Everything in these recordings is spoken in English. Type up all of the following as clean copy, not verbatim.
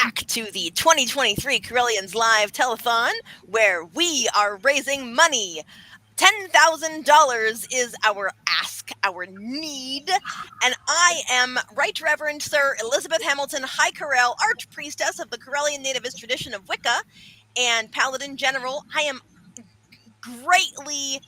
back to the 2023 Correllians Live Telethon, where we are raising money. $10,000 is our ask, our need, and I am Right Reverend Sir Elizabeth Hamilton High Correll, Archpriestess of the Correllian Nativist tradition of Wicca, and Paladin General. I am greatly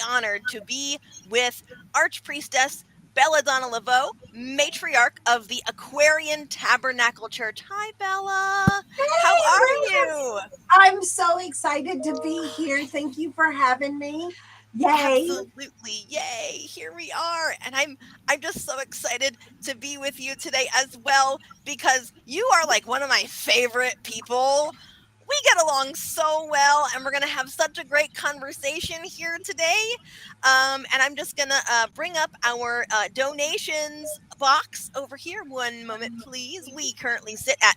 honored to be with Archpriestess Belladonna LaVeau, matriarch of the Aquarian Tabernacle Church. Hi, Bella. How are you? I'm so excited to be here. Thank you for having me. Yay. Absolutely. Yay. Here we are. And I'm just so excited to be with you today as well, because you are like one of my favorite people. We get along so well, and we're going to have such a great conversation here today. And I'm just going to bring up our donations box over here. One moment, please. We currently sit at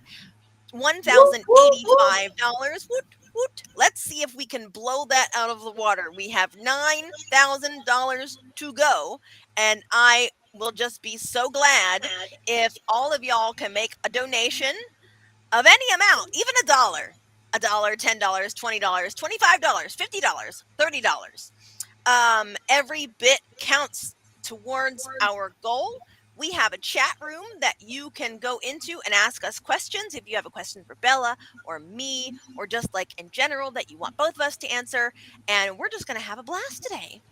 $1,085. Woot, woot. Let's see if we can blow that out of the water. We have $9,000 to go, and I will just be so glad if all of y'all can make a donation of any amount, even $1, $10, $20, $25, $50, $30. Every bit counts towards our goal. We have a chat room that you can go into and ask us questions. If you have a question for Bella or me, or just like in general that you want both of us to answer, and we're just going to have a blast today.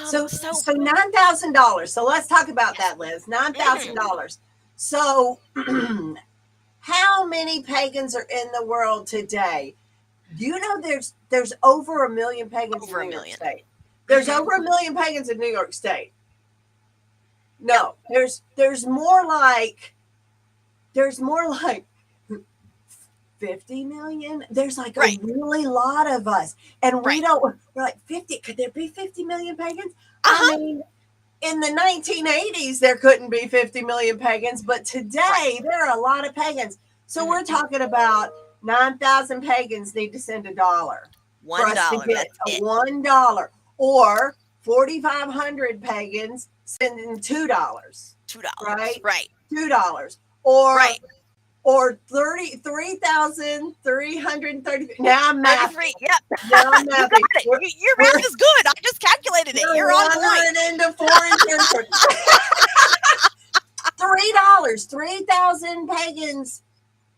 So $9,000. So let's talk about that, Liz. $9,000. So how many pagans are in the world today? You know, there's over 1 million pagans in New York State. There's over 1 million pagans in New York State. No, there's more like 50 million. There's like a really lot of us, and we're like 50. Could there be 50 million pagans? I mean, in the 1980s there couldn't be 50 million pagans, but today there are a lot of pagans. So we're talking about 9,000 pagans need to send $1 for us to get $1, or 4,500 pagans sending $2. Right? $2. Or 33,330. Now I'm mathing. Yep. Now I'm mathing. Your math is good. I just calculated it. You're on point. Into foreign territory. $3. 3,000 pagans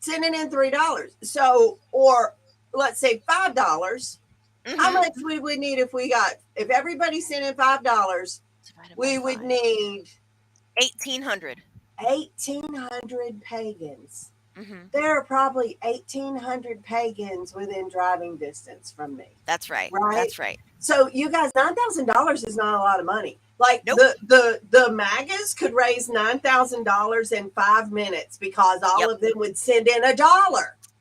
sending in $3. So, or let's say $5. How much we would need if everybody sent in $5? We would need 1,800. 1,800 pagans. There are probably 1,800 pagans within driving distance from me. That's right. That's right. So you guys, $9,000 is not a lot of money. Like the MAGAs could raise $9,000 in 5 minutes because all of them would send in $1.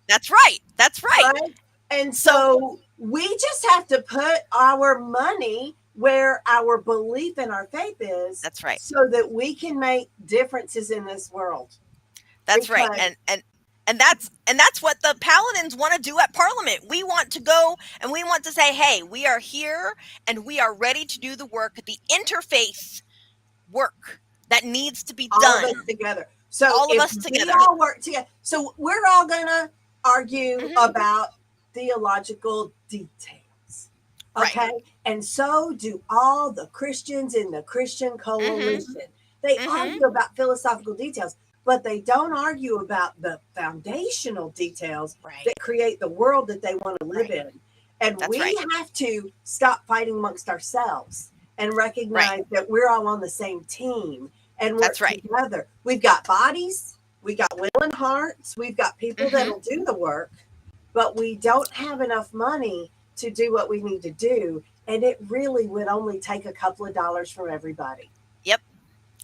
That's right. Right? And so we just have to put our money where our belief and our faith is. That's right. So that we can make differences in this world. That's right. And that's what the Paladins want to do at Parliament. We want to go and we want to say, hey, we are here and we are ready to do the work, the interfaith work that needs to be done. All of us together. So all of us together. We all work together. So we're all gonna argue about theological details. Okay. Right. And so do all the Christians in the Christian coalition. They argue about philosophical details, but they don't argue about the foundational details that create the world that they want to live in. And we have to stop fighting amongst ourselves and recognize that we're all on the same team and work together. We've got bodies, we got willing hearts, we've got people that'll do the work, but we don't have enough money to do what we need to do. And it really would only take a couple of dollars from everybody. Yep.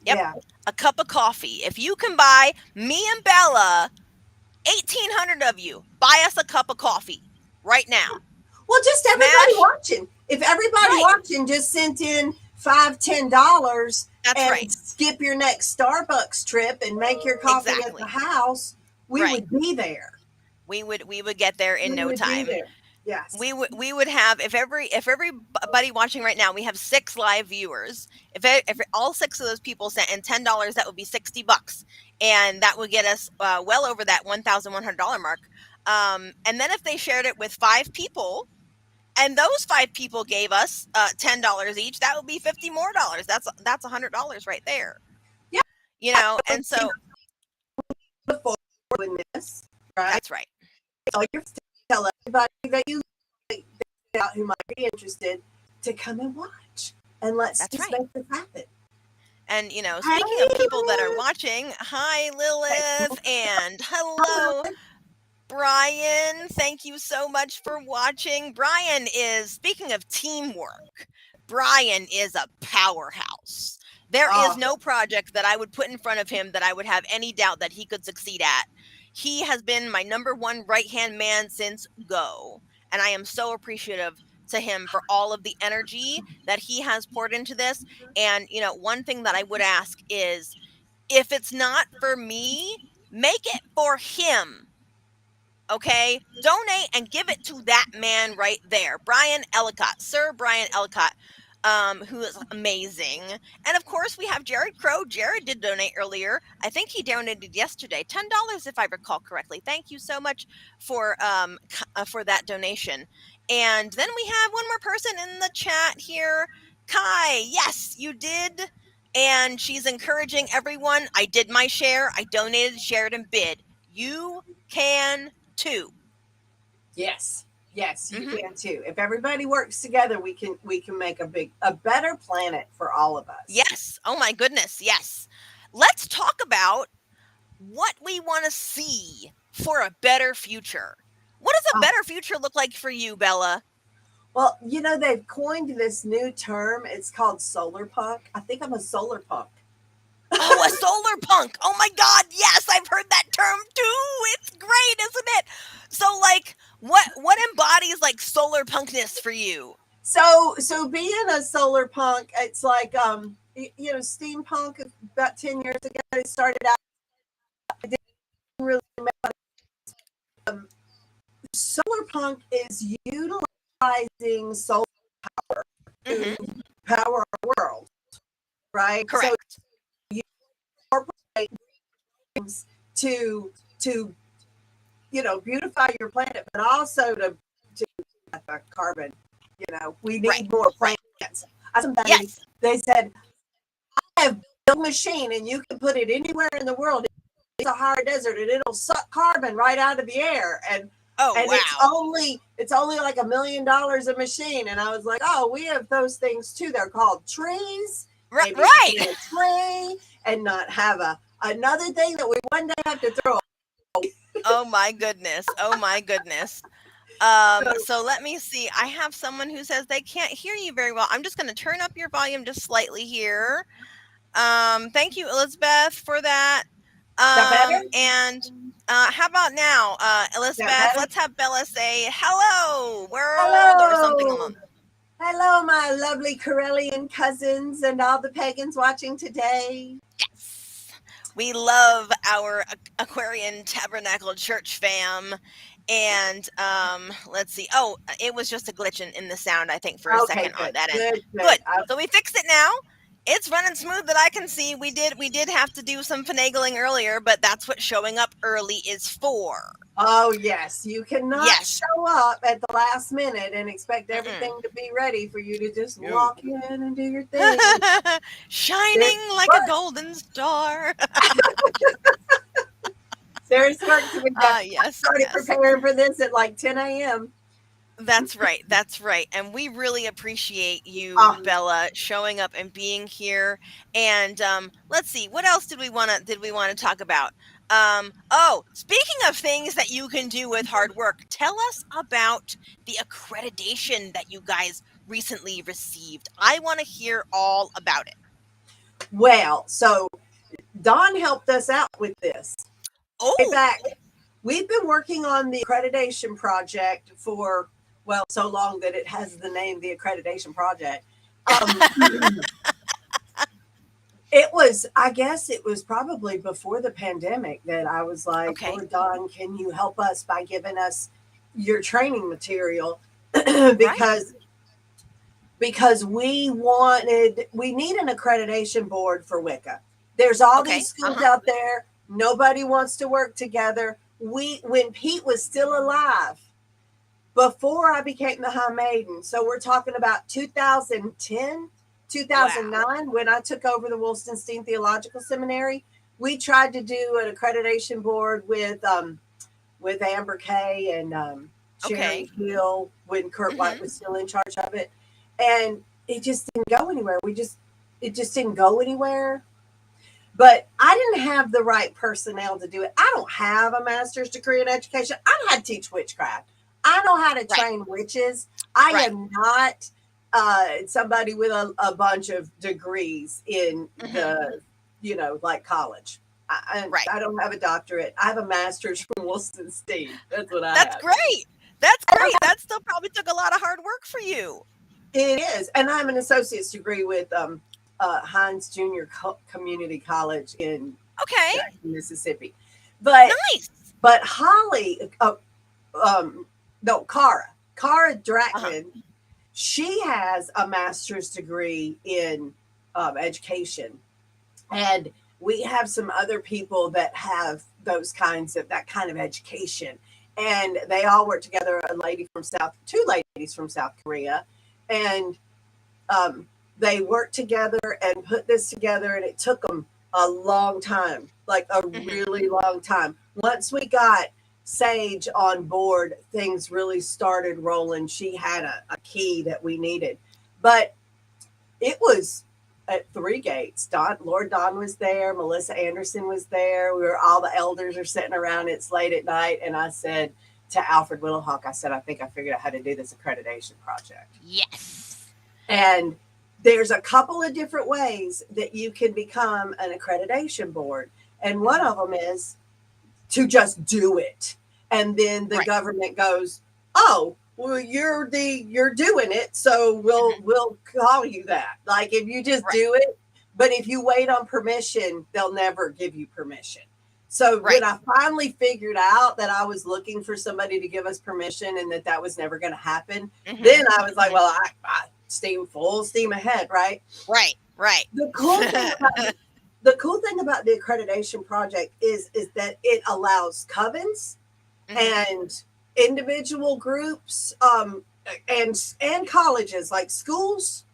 Yeah. A cup of coffee. If you can buy me and Bella, 1,800 of you, buy us a cup of coffee right now. Well, just everybody watching. If everybody watching just sent in $5, $10 and skip your next Starbucks trip and make your coffee at the house, we would be there. We would get there in no time. Yes. we would have, if everybody watching right now, we have 6 live viewers. If all 6 of those people sent in $10, that would be $60, and that would get us well over that $1,100 mark. And then if they shared it with 5 people, and those 5 people gave us $10 each, that would be $50 more. That's $100 right there. Yeah. And so Before doing this, right? that's right. So you're tell everybody that you out who might be interested to come and watch, and let's That's just right. make this happen. And speaking Hey, of people that are Lilith. watching, hi Lilith, and hello Hello. Brian. Thank you so much for watching. Brian is, speaking of teamwork, Brian is a powerhouse. There is Oh, no project that I would put in front of him that I would have any doubt that he could succeed at. He has been my number one right hand man since go. And I am so appreciative to him for all of the energy that he has poured into this. And, one thing that I would ask is, if it's not for me, make it for him. Okay, donate and give it to that man right there, Brian Ellicott, Sir Brian Ellicott, who is amazing. And of course, we have Jared Crow. Jared did donate earlier. I think he donated yesterday, $10, if I recall correctly. Thank you so much for that donation. And then we have one more person in the chat here, Kai. Yes, you did. And she's encouraging everyone. I did my share. I donated, shared, and bid. You can too. yes, yes, you Hmm. can too. If everybody works together, we can make a better planet for all of us. Yes. Oh my goodness. Yes. Let's talk about what we want to see for a better future. What does a Oh, better future look like for you, Bella? well, they've coined this new term. It's called solar punk. I think I'm a solar punk. Oh, a solar punk. Oh my God. Yes, I've heard that term too. It's great, isn't it? So, like, what embodies like solar punkness for you? So being a solar punk, it's like steampunk about 10 years ago. It started out. It didn't really matter. Um, Solar punk is utilizing solar to Hmm. power our world, right? So Correct. you incorporate things to beautify your planet, but also to carbon. We Right. need more Right. plants. Somebody Yes. they said I have built a machine and you can put it anywhere in the world. It's a hard desert and it'll suck carbon right out of the air Oh, and wow. it's only like $1 million a machine. And I was like, oh, we have those things too. They're called trees. Maybe we Right. can get a tree and not have another thing that we one day have to throw. Oh my goodness. Oh my goodness. So, So let me see. I have someone who says they can't hear you very well. I'm just going to turn up your volume just slightly here. Thank you, Elizabeth, for that. is that better? And how about now, Is that Elizabeth? better? Let's have Bella say hello, world, or something Hello. along. Hello, my lovely Correllian cousins and all the pagans watching today. Yes. We love our Aquarian Tabernacle Church fam. And let's see. Oh, it was just a glitch in the sound, I think, for a Okay, second on good, that end. good, good. Good. So we fixed it now. It's running smooth that I can see. We did have to do some finagling earlier, but that's what showing up early is for. Oh, yes. You cannot Yes. show up at the last minute and expect everything Mm-mm. to be ready for you to just No. walk in and do your thing. Shining There's like a work. golden star. There's work to be done. I Yes, started yes. preparing for this at like 10 a.m. That's right. That's right. And we really appreciate you, Oh, Bella, showing up and being here. And let's see, what else did we want to talk about? Oh, speaking of things that you can do with hard work, tell us about the accreditation that you guys recently received. I want to hear all about it. well, so Don helped us out with this. Way Oh, back, we've been working on the accreditation project for, well, so long that it has the name the accreditation project. I guess it was probably before the pandemic that I was like, okay. Lord Don, can you help us by giving us your training material Right. because we need an accreditation board for Wicca. There's all Okay. these schools Uh-huh. out there. Nobody wants to work together. When Pete was still alive, before I became the High Maiden, so we're talking about 2010, Wow. 2009, when I took over the Wolstenstein Theological Seminary, we tried to do an accreditation board with Amber Kay and Okay. Sherry Hill when Kurt White Mhm. was still in charge of it, and it just didn't go anywhere. It just didn't go anywhere. But I didn't have the right personnel to do it. I don't have a master's degree in education. I know how to teach witchcraft. I know how to Right. train witches. I Right. am not somebody with a bunch of degrees in Mhm. the, like college. Right. I don't have a doctorate. I have a master's from Wolstenstein. That's what I That's have. great. That's great. That still probably took a lot of hard work for you. It is, and I'm an associate's degree with Hines Junior Community College in Okay. Jackson, Mississippi. But Nice. Holly, no, Cara Uh-huh. Drackman, she has a master's degree in education, and we have some other people that have that kind of education, and they all work together. Two ladies from South Korea, and um, they worked together and put this together, and it took them a long time, like a Mhm. really long time. Once we got Sage on board, things really started rolling. She had a key that we needed, but it was at Three Gates. Lord Don was there. Melissa Anderson was there. All the elders are sitting around. It's late at night, and I said to Alfred Willowhawk, I said, I think I figured out how to do this accreditation project. Yes. And there's a couple of different ways that you can become an accreditation board. And one Mhm. of them is to just do it. And then the Right. government goes, "Oh, well, you're doing it, so we'll Mhm. we'll call you that." Like if you just Right. do it, but if you wait on permission, they'll never give you permission. So when Right. I finally figured out that I was looking for somebody to give us permission and that was never going to happen, then Mhm. I was like, Mhm. "Well, I full steam ahead, right?" Right. Right. The cool thing about the cool thing about the accreditation project is that it allows covens Mhm. and individual groups, and colleges like schools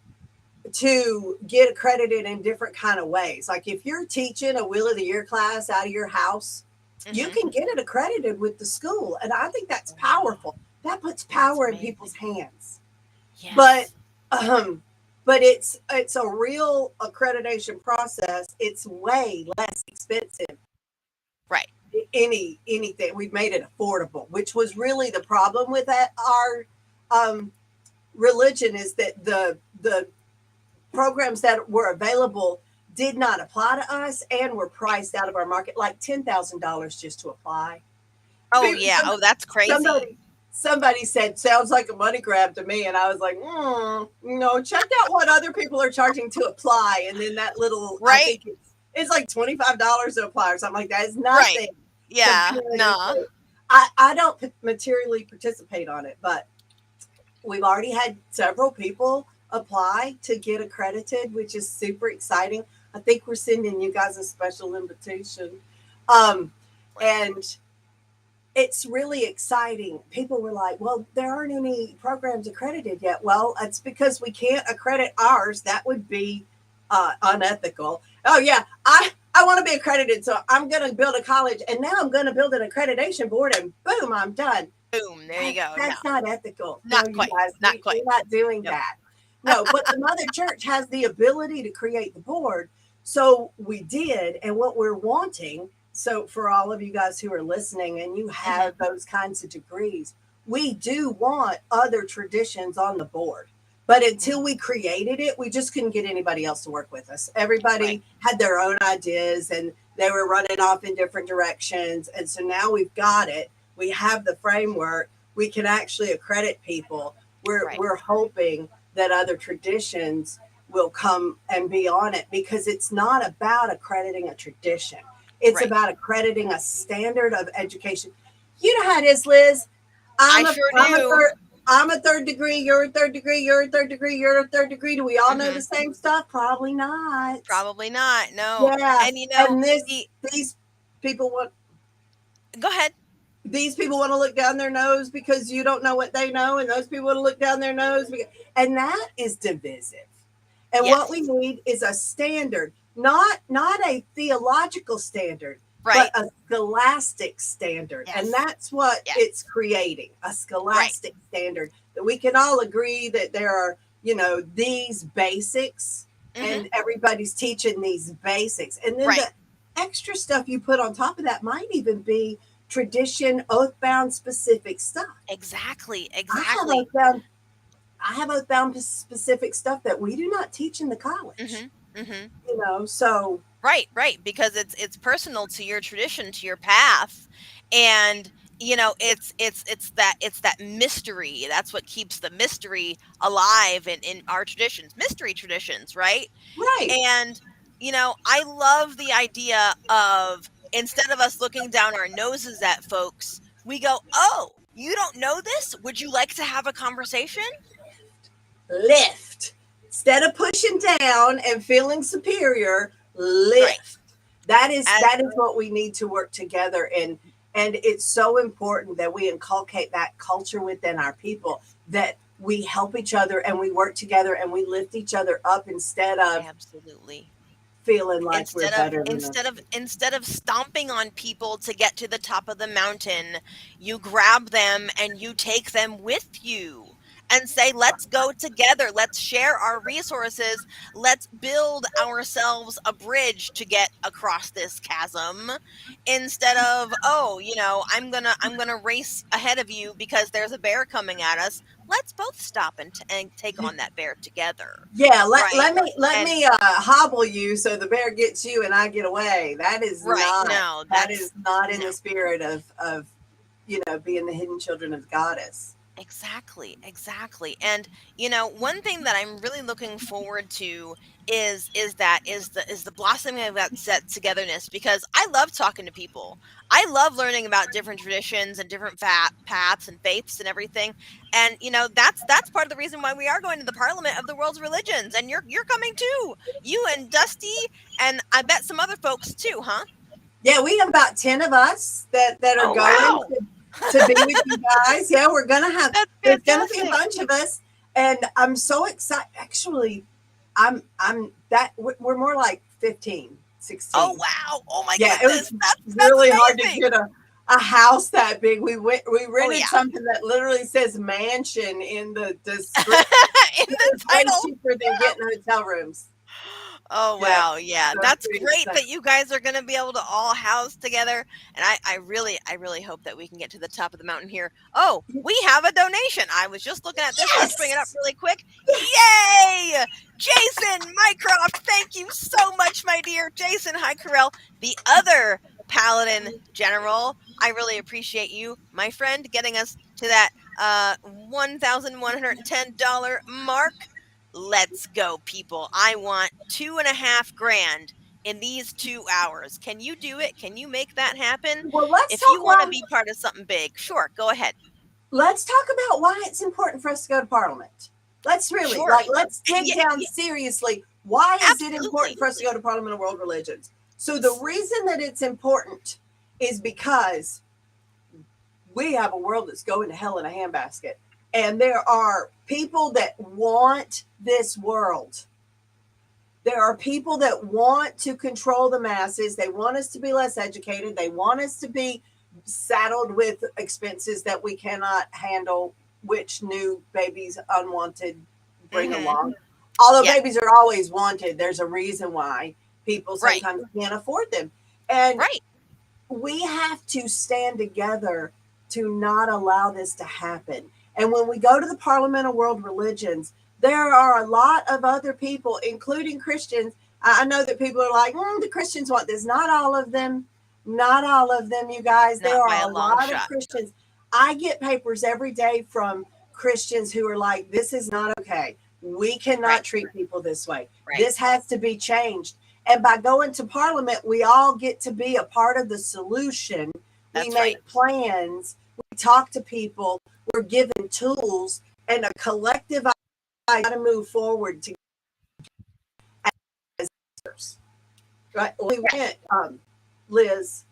to get accredited in different kind of ways. Like if you're teaching a Wheel of the Year class out of your house, you Mhm. can get it accredited with the school, and I think that's Wow. powerful. That puts That's power in people's amazing. hands. But Yes. um, but it's a real accreditation process. It's way less expensive Right. anything. We've made it affordable, which was really the problem with our um, religion, is that the programs that were available did not apply to us and were priced out of our market, like $10,000 just to apply. Oh yeah. Oh, that's crazy. Somebody somebody said sounds like a money grab to me, and I was like, check out what other people are charging to apply, and then that little, I Right. think it's like $25 to apply or something like that. It's Right. nothing Yeah. comparative Nah. to. I don't materially participate on it, but we've already had several people apply to get accredited, which is super exciting. I think we're sending you guys a special invitation. Um, Right. and it's really exciting. People were like, well, there aren't any programs accredited yet. Well, it's because we can't accredit ours. That would be unethical. Oh, yeah. I want to be accredited. So I'm going to build a college, and now I'm going to build an accreditation board, and boom, I'm done. Boom. There you go. No. That's not ethical. No, Not you quite. guys, Not we're quite. not doing Nope. that. No, but the mother church has the ability to create the board. So we did. And what we're wanting, so for all of you guys who are listening and you Mhm. have those kinds of degrees, we do want other traditions on the board. But until Mhm. we created it, we just couldn't get anybody else to work with us. Right. Everybody had their own ideas and they were running off in different directions. And so now we've got it. We have the framework. We can actually accredit people. Right. We're hoping that other traditions will come and be on it, because it's not about accrediting a tradition. It's Right. about accrediting a standard of education. You know how it is, Liz. I I'm a sure I'm a do. third I'm a third degree, you're a third degree, you're a third degree, you're a third degree. Do we all know Hmm. the same stuff? Probably not. Probably not. No. Yeah. And And the these people want go ahead. these people want to look down their nose because you don't know what they know, and those people want to look down their nose and that is divisive. And what we Yes. need is a standard, not a theological standard, but Right. a scholastic standard. And Yes. that's what Yes. it's creating, a Right. scholastic standard that we can all agree that there are, these basics, Hmm. and everybody's teaching these basics. And then Right. the extra stuff you put on top of that might even be tradition, oath-bound specific stuff. Exactly. I have Exactly. oath-bound I have oath-bound specific stuff that we do not teach in the college. Hmm. Hmm. So Right, right, because it's personal to your tradition, to your path, and it's that mystery. That's what keeps the mystery alive in our traditions, mystery traditions, right? right. And I love the idea of instead of us looking down our noses at folks, we go, "Oh, you don't know this? Would you like to have a conversation?" Lift. Instead of pushing down and feeling superior, Right. lift. That is As that is what we need to work together, and it's so important that we inculcate that culture within our people, that we help each other and we work together and we lift each other up instead of absolutely. feeling like we're instead of better than them. instead of instead of stomping on people to get to the top of the mountain, you grab them and you take them with you and say, let's go together, let's share our resources, let's build ourselves a bridge to get across this chasm, instead of, oh, I'm gonna race ahead of you because there's a bear coming at us. Let's both stop and take on that bear together. Yeah, Right. let And me hobble you so the bear gets you and I get away. right, no, That is that's not in no. the spirit of being the hidden children of the goddess. Exactly, exactly. And one thing that I'm really looking forward to is the blossoming of that togetherness, because I love talking to people. I love learning about different traditions and different paths and faiths and everything. And that's part of the reason why we are going to the Parliament of the World's Religions, and you're coming too. You and Dusty, and I bet some other folks too, huh? Yeah, we have about 10 of us that are Oh going wow. to be with you guys. Yeah, That's there's gonna be a fantastic. bunch of us, and I'm so excited. Actually, I'm that we're more like 15, Oh 16. wow. Oh my Yeah, it goodness. was That's really hard to amazing. get a house that big. We Oh rented yeah. something that literally says mansion in the description. In It the was way title. cheaper than getting hotel rooms. Oh Yeah, wow, yeah, so I'm that's pretty great excited. that you guys are going to be able to all house together, and I really hope that we can get to the top of the mountain here. Oh, we have a donation. I was just looking at this. Let's bring it up Yes, really quick. yes. Yay! Jason Mycroft, thank you so much, my dear Jason. Hi, Corell, the other Paladin General. I really appreciate you, my friend, getting us to that $1,110 mark. Let's go, people. I want 2.5 grand in these 2 hours. Can you do it? Can you make that happen? Well, let's If you talk want to why. be part of something big, sure, go ahead. Let's talk about why it's important for us to go to Parliament. Let's really Sure. let's dig Yeah, down yeah, seriously. Why is it important absolutely. for us to go to Parliament of World Religions? So the S- reason that it's important is because we have a world that's going to hell in a handbasket. And there are people that want this world. There are people that want to control the masses. They want us to be less educated. They want us to be saddled with expenses that we cannot handle, which new babies unwanted bring Mhm. along. Although Yeah, babies are always wanted, there's a reason why people right. sometimes can't afford them. And Right. we have to stand together to not allow this to happen. And when we go to the Parliament of World Religions, there are a lot of other people, including Christians. I know that people are like, the Christians want this. Not all of them. Not all of them, you guys. There Not by are a a long lot of shot. Christians. I get papers every day from Christians who are like, this is not okay. We Right. cannot treat people this way. Right. This has to be changed. And by going to Parliament, we all get to be a part of the solution We That's right. make plans. We talk to people. We're given tools and a collective idea to move forward to as leaders. Right? We Yes. went, Liz.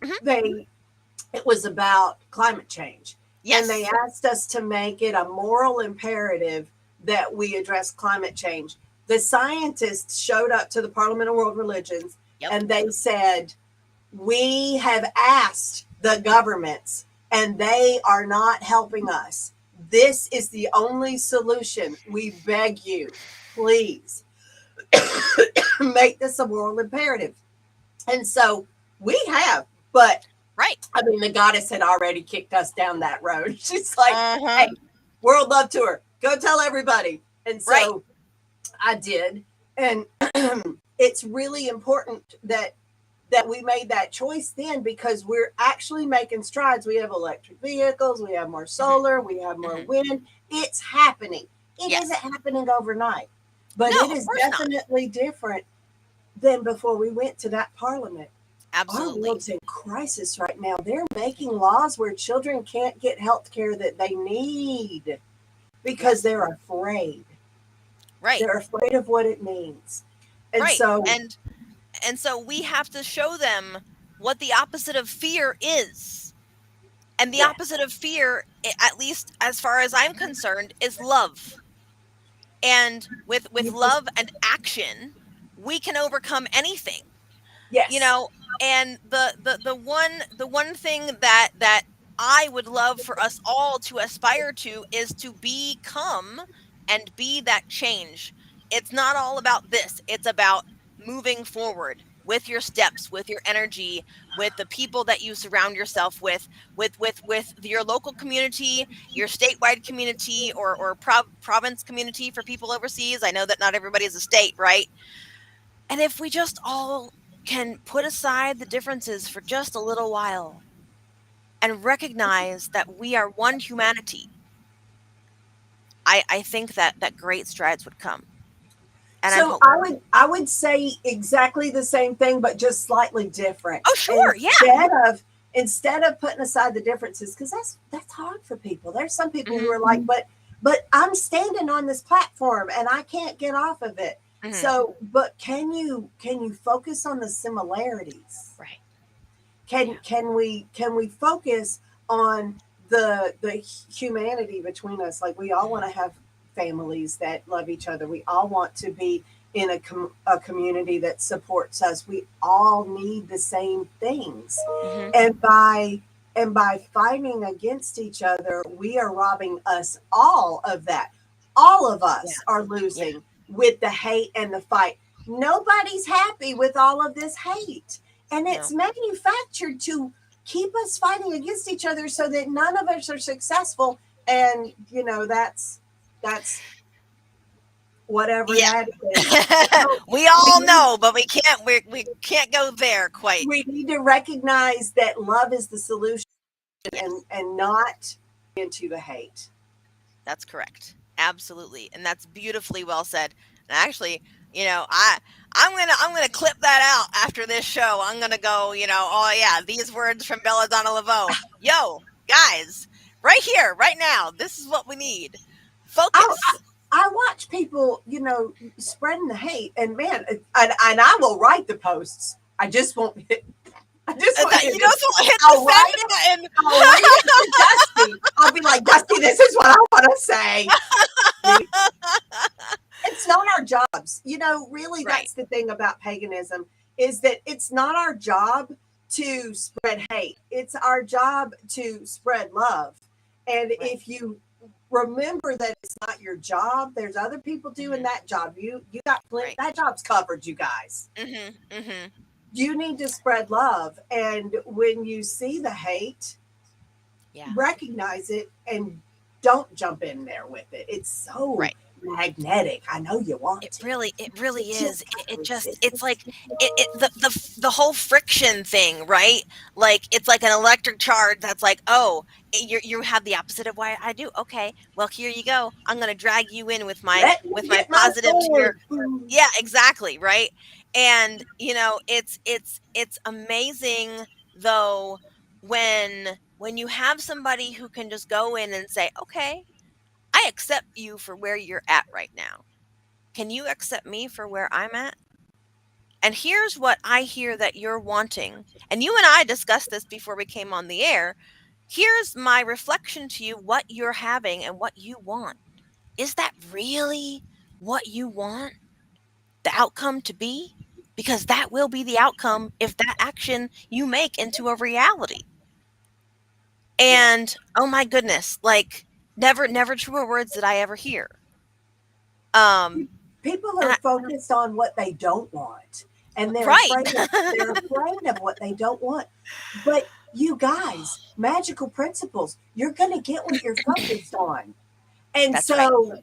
Hmm. They It was about climate change, and they Yes. asked us to make it a moral imperative that we address climate change. The scientists showed up to the Parliament of World Religions, Yep. and they said, we have asked the governments and they are not helping us. This is the only solution. We beg you, please make this a moral imperative. And so we have, but Right. I mean, the goddess had already kicked us down that road. She's like, Uh-huh. hey, World Love Tour, go tell everybody. And Right. so I did. And it's really important that we made that choice then, because we're actually making strides. We have electric vehicles, we have more Hmm. solar, we have more Hmm. wind. It's happening. It isn't Yes. happening overnight, but No, it of is course not. definitely different than before we went to that parliament. Our Absolutely. world's in crisis right now. They're making laws where children can't get health care that they need because Yes. they're afraid. Right. They're afraid of what it means. And Right. so, And so we have to show them what the opposite of fear is. And the yeah, opposite of fear, at least as far as I'm concerned, is love. And with you just, love and action, we can overcome anything. You yes, know, and the one thing that I would love for us all to aspire to is to become and be that change. It's not all about this. It's about moving forward with your steps, with your energy, with the people that you surround yourself with your local community, your statewide community, or province community for people overseas. I know that not everybody is a state, right? And if we just all can put aside the differences for just a little while and recognize that we are one humanity, I think that great strides would come. And I'm so I hopeful. would I would say exactly the same thing, but just slightly different. Oh, sure. Yeah. Instead of putting aside the differences, because that's hard for people. There's some people who Hmm. are like, but I'm standing on this platform and I can't get off of it. Hmm. So, but can you focus on the similarities? Right. can Yeah. can we focus on the humanity between us? Like, we all want to have families that love each other. We all want to be in a community that supports us. We all need the same things, Hmm. and by fighting against each other, we are robbing us all of that. All of Yeah. us are Yeah. losing with the hate and the fight. Nobody's happy with all of this hate, and it's No. manufactured to keep us fighting against each other so that none of us are successful. And that's whatever Yeah. that is. So We we all need know, but we can't go there quite. we need to recognize that love is the solution, Yes. and not into the hate. That's correct. Absolutely. And that's beautifully well said. And actually, I'm gonna clip that out after this show. I'm gonna go, oh yeah, these words from Belladonna LaVeau. Yo, guys, right here, right now, this is what we need. I, Focus. I watch people, spreading the hate, and man, and I will write the posts. I just won't hit. I just won't That hit you this. don't hit the I'll write send it. button. I'll read it to Dusty. I'll be like, Dusty, this is what I want to say. It's not our jobs. Really, Right. that's the thing about paganism, is that it's not our job to spread hate. It's our job to spread love. And Right. if you remember that it's not your job, there's other people doing Hmm. that job. You got plenty. Right. That job's covered, you guys. Hmm. Hmm. You need to spread love, and when you see the hate, Yeah. recognize it and don't jump in there with it. It's so Right. magnetic. I know you want to. It really It is. just It's like the whole friction thing, right? Like it's like an electric charge that's like, oh, you have the opposite of why I do. Okay, well here you go. I'm gonna drag you in with my let with me my get my positive to your. sword. Yeah, exactly, right. And it's amazing though when you have somebody who can just go in and say, "Okay, I accept you for where you're at right now. Can you accept me for where I'm at? And here's what I hear that you're wanting." And you and I discussed this before we came on the air. Here's my reflection to you, what you're having and what you want. Is that really what you want the outcome to be? Because that will be the outcome if that action you make into a reality. Yeah. And oh my goodness, like never truer words did I ever hear. Um People and are I, focused on what they don't want, and right. they're afraid of what they don't want. But you guys, magical principles, you're going to get what you're focused on. And That's right. so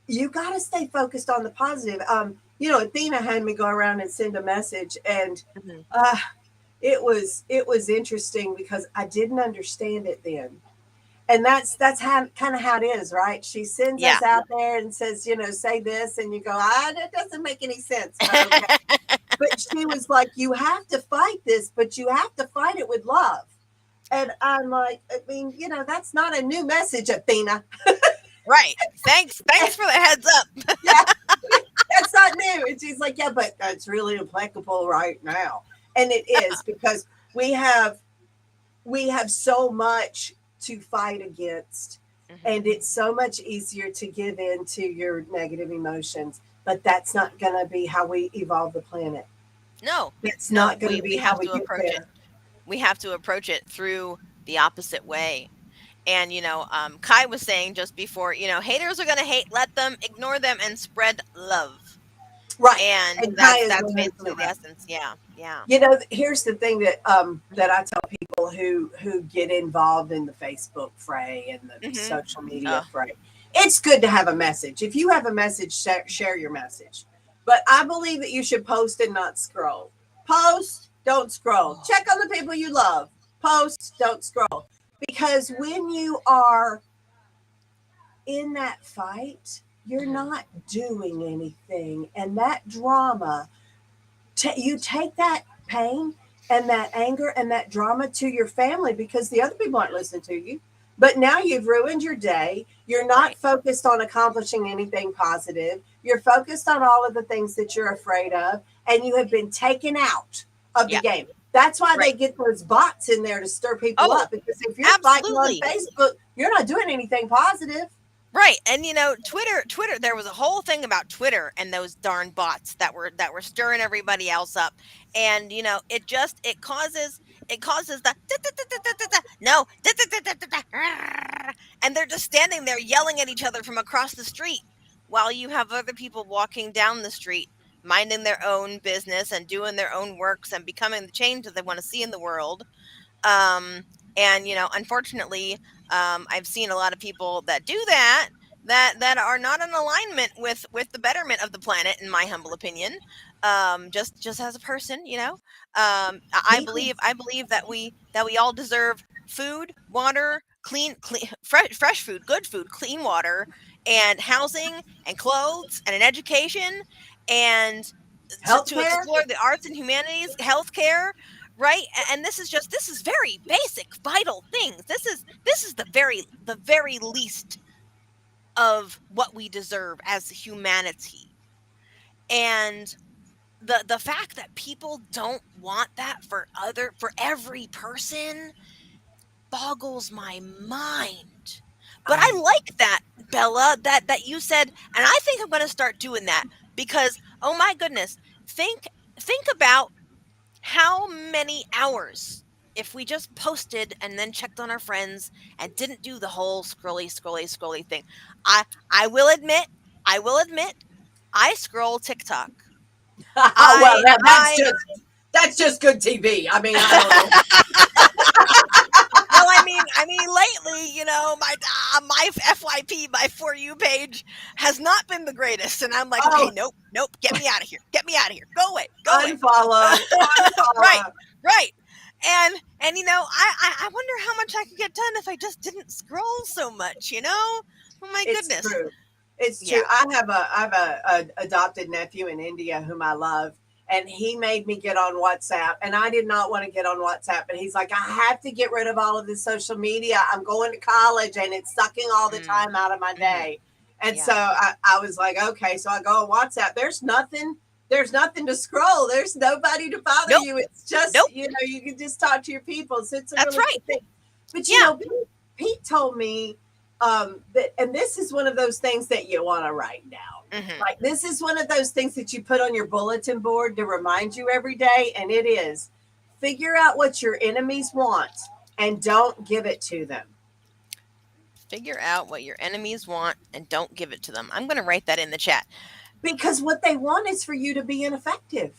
you got to stay focused on the positive. Athena had me go around and send a message, and Mhm. uh, it was interesting because I didn't understand it then. And that's how kind of how it is, right? She sends Yeah. us out there and says, say this, and you go, that doesn't make any sense, but okay. But she was like, you have to fight this, but you have to fight it with love. And I'm like, I mean, that's not a new message, Athena. Right. Thanks for the heads up. Yeah, that's not new. And she's like, yeah, but that's really applicable right now. And it is because we have so much to fight against, Mhm. and it's so much easier to give in to your negative emotions, but that's not going to be how we evolve the planet. No. It's No, not going to we be how have we to get approach it. there. We have to approach it through the opposite way. And Kai was saying just before, haters are going to hate, let them, ignore them and spread love. Right. And And Kai that's is that's 100% basically the right. essence. Yeah. Yeah. Here's the thing that Mhm. I tell people who get involved in the Facebook fray and the Mhm. social media Oh, fray. It's good to have a message. If you have a message, share your message. But I believe that you should post and not scroll. Post, don't scroll. oh. Check on the people you love. Post, don't scroll. Because when you are in that fight, you're Mhm. not doing anything. And that drama, you take that pain and that anger and that drama to your family because the other people aren't listening to you. But now you've ruined your day. You're not Right. focused on accomplishing anything positive. You're focused on all of the things that you're afraid of, and you have been taken out of the Yeah. game. That's why they Right. get those bots in there to stir people Oh, up. Because if you're fighting on absolutely. Facebook, you're not doing anything positive. Right. And Twitter, there was a whole thing about Twitter and those darn bots that were stirring everybody else up. And it causes the no, and they're just standing there yelling at each other from across the street while you have other people walking down the street minding their own business and doing their own works and becoming the change that they want to see in the world. um and unfortunately, I've seen a lot of people that do that are not in alignment with the betterment of the planet, in my humble opinion. Just as a person, I believe that we all deserve food, water, clean fresh food, good food, clean water, and housing and clothes and an education, and to Healthcare, explore the arts and humanities, healthcare, right? And this is very basic, vital things. This is the very least of what we deserve as humanity. And the fact that people don't want that for every person boggles my mind. But I I like that, Bella, that you said, and I think I'm going to start doing that because oh my goodness, think think about how many hours if we just posted and then checked on our friends and didn't do the whole scrolly thing. I I will admit, I will admit, I scroll TikTok. oh well, I I that's just good TV. I mean, I don't know. well, I mean, lately, my FYP, my For You page has not been the greatest, and I'm like, okay, Oh, nope, nope, get me out of here, get me out of here, go away, go away. unfollow, Right, unfollow. right. And I wonder how much I could get done if I just didn't scroll so much. Oh my It's goodness. true. It's true. Yeah. I have a adopted nephew in India whom I love, and he made me get on WhatsApp. And I did not want to get on WhatsApp. But he's like, I have to get rid of all of this social media. I'm going to college and it's sucking all the Mm, time out of my mhm. day. And so Yeah. I was like, okay. So I go on WhatsApp. There's nothing to scroll. There's nobody to bother Nope. you. It's just, Nope. you can just talk to your people. So it's a That's really right. good thing. But Yeah. Pete told me that, and this is one of those things that you want to write down. Mhm. Like this is one of those things that you put on your bulletin board to remind you every day, and it is figure out what your enemies want and don't give it to them. Figure out what your enemies want and don't give it to them. I'm going to write that in the chat. Because what they want is for you to be ineffective.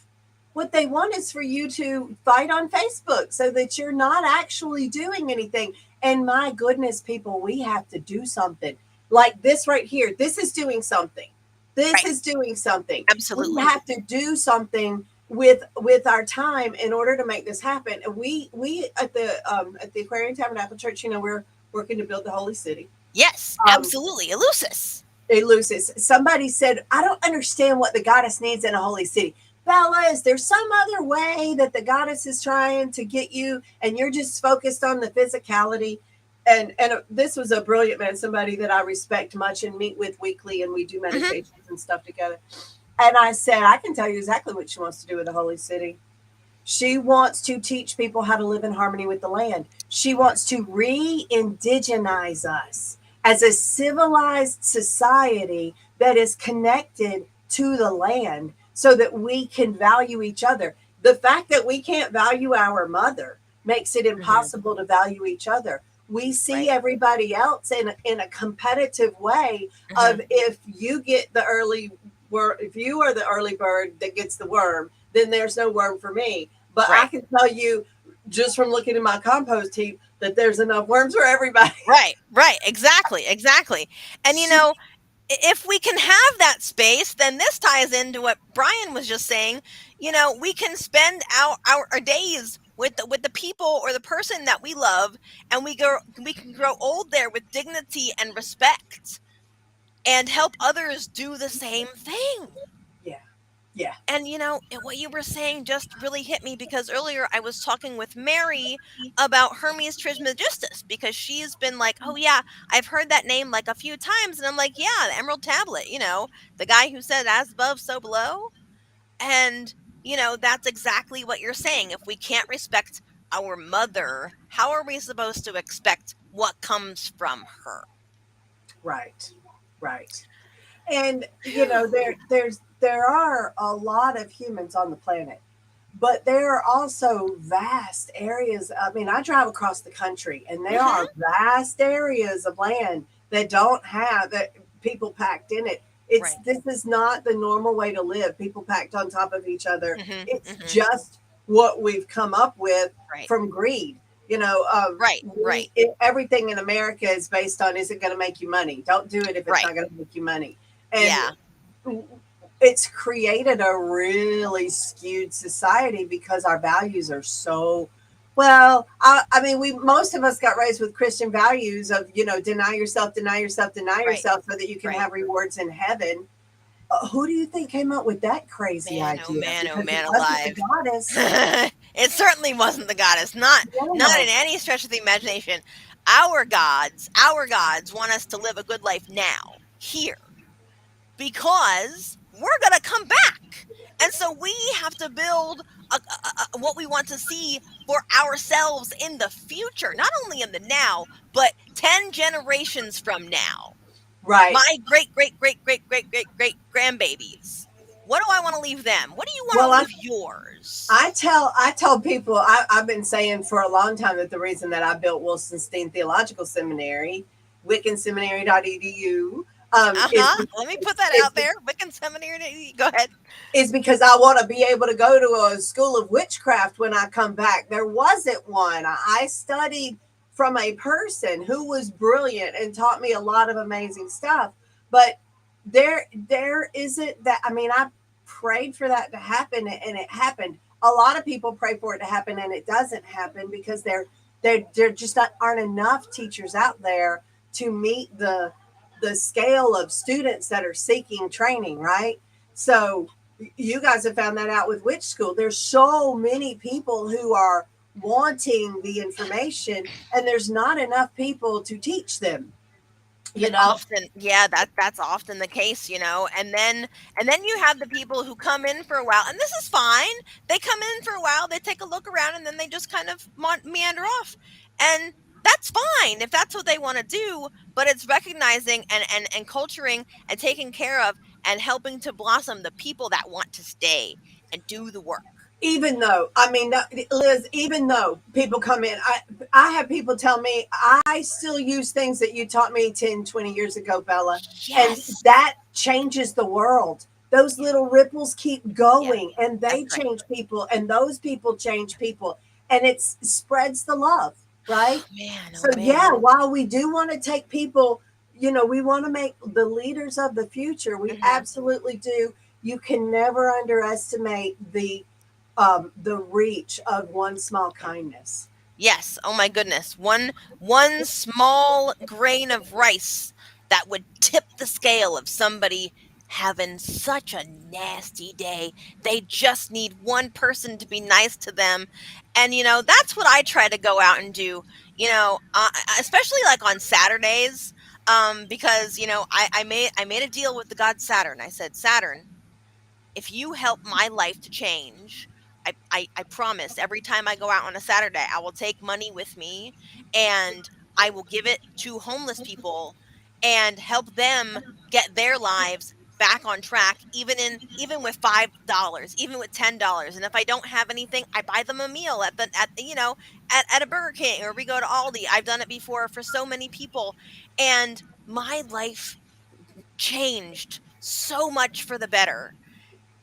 What they want is for you to fight on Facebook so that you're not actually doing anything. And my goodness, people, we have to do something like this right here. This is doing something. This Right. is doing something. We Absolutely. have to do something with our time in order to make this happen. And we at the Aquarian Tabernacle Church, we're working to build the holy city. Yes, Um, absolutely. Eleusis. it loses. Somebody said, I don't understand what the goddess needs in a holy city. Bella, is there some other way that the goddess is trying to get you and you're just focused on the physicality? And this was a brilliant man, somebody that I respect much and meet with weekly, and we do Mhm. meditations and stuff together. And I said, I can tell you exactly what she wants to do with the holy city. She wants to teach people how to live in harmony with the land. She wants to re indigenize us as a civilized society that is connected to the land so that we can value each other. The fact that we can't value our mother makes it Mhm. impossible to value each other. We see Right. everybody else in a competitive way of Mhm. if you get the early if you are the early bird that gets the worm, then there's no worm for me. But I Right. can tell you just from looking at my compost heap that there's enough worms for everybody. Right. Right. Exactly. Exactly. And She, if we can have that space, then this ties into what Brian was just saying. We can spend our days with the people or the person that we love, and we can grow old there with dignity and respect, and help others do the same thing. yeah, yeah. And what you were saying just really hit me, because earlier I was talking with Mary about Hermes Trismegistus, because she's been like, "Oh yeah, I've heard that name like a few times," and I'm like, "Yeah, the Emerald Tablet, the guy who said as above, so below." And that's exactly what you're saying. If we can't respect our mother, how are we supposed to expect what comes from her? Right, right. And Phew. there are a lot of humans on the planet, but there are also vast areas. I mean, I drive across the country, and there Mhm. are vast areas of land that don't have that people packed in it. Right. This is not the normal way to live. People packed on top of each other. Mhm. It's Mhm. just what we've come up with Right. from greed. Right. Right. Everything in America is based on, is it going to make you money? Don't do it if it's Right. not going to make you money. And Yeah. it's created a really skewed society because our values are so well. I mean, we most of us got raised with Christian values of deny yourself, deny yourself, deny Right. yourself, so that you can Right. have rewards in heaven. Who do you think came up with that crazy Man, oh idea? man, oh Because it man wasn't the alive. goddess. It certainly wasn't the goddess. Not in No, any stretch of the imagination. Our gods want us to live a good life now, here, because we're gonna come back. And so we have to build what we want to see for ourselves in the future, not only in the now, but 10 generations from now. right. My great, great, great, great, great, great, great grandbabies. What do I want to leave them? What do you want Well, to leave yours? I tell people, I've been saying for a long time that the reason that I built Wilsonstein Theological Seminary, wiccanseminary.edu, Uh huh. Let me put that is out there. Wiccan Seminary. Go ahead. is because I want to be able to go to a school of witchcraft when I come back. There wasn't one. I studied from a person who was brilliant and taught me a lot of amazing stuff, but there isn't that. I mean, I prayed for that to happen, and it happened. A lot of people pray for it to happen, and it doesn't happen because there just aren't enough teachers out there to meet the scale of students that are seeking training, right? So you guys have found that out with witch school. There's so many people who are wanting the information, and there's not enough people to teach them. You know, Often, yeah, that's often the case, and then you have the people who come in for a while, and this is fine. They come in for a while, they take a look around, and then they just kind of meander off, and that's fine if that's what they want to do. But it's recognizing and culturing and taking care of and helping to blossom the people that want to stay and do the work. even though, I mean, Liz, even though people come in, I have people tell me I still use things that you taught me 10, 20 years ago, Bella, and Yes, that changes the world. Those yeah, little ripples keep yeah, going, and that's they right. change people, and those people change people, and it spreads the love, right? Man, So oh yeah, man. while we do want to take people, we want to make the leaders of the future. We Hmm. absolutely do. You can never underestimate the reach of one small kindness. Yes, oh my goodness. One small grain of rice that would tip the scale of somebody having such a nasty day. They just need one person to be nice to them. And that's what I try to go out and do. Especially like on Saturdays, because I made a deal with the god Saturn. I said, Saturn, if you help my life to change, I promise every time I go out on a Saturday, I will take money with me and I will give it to homeless people and help them get their lives back on track, even with $5, even with $10. And if I don't have anything, I buy them a meal at a Burger King, or we go to Aldi. I've done it before for so many people, and my life changed so much for the better.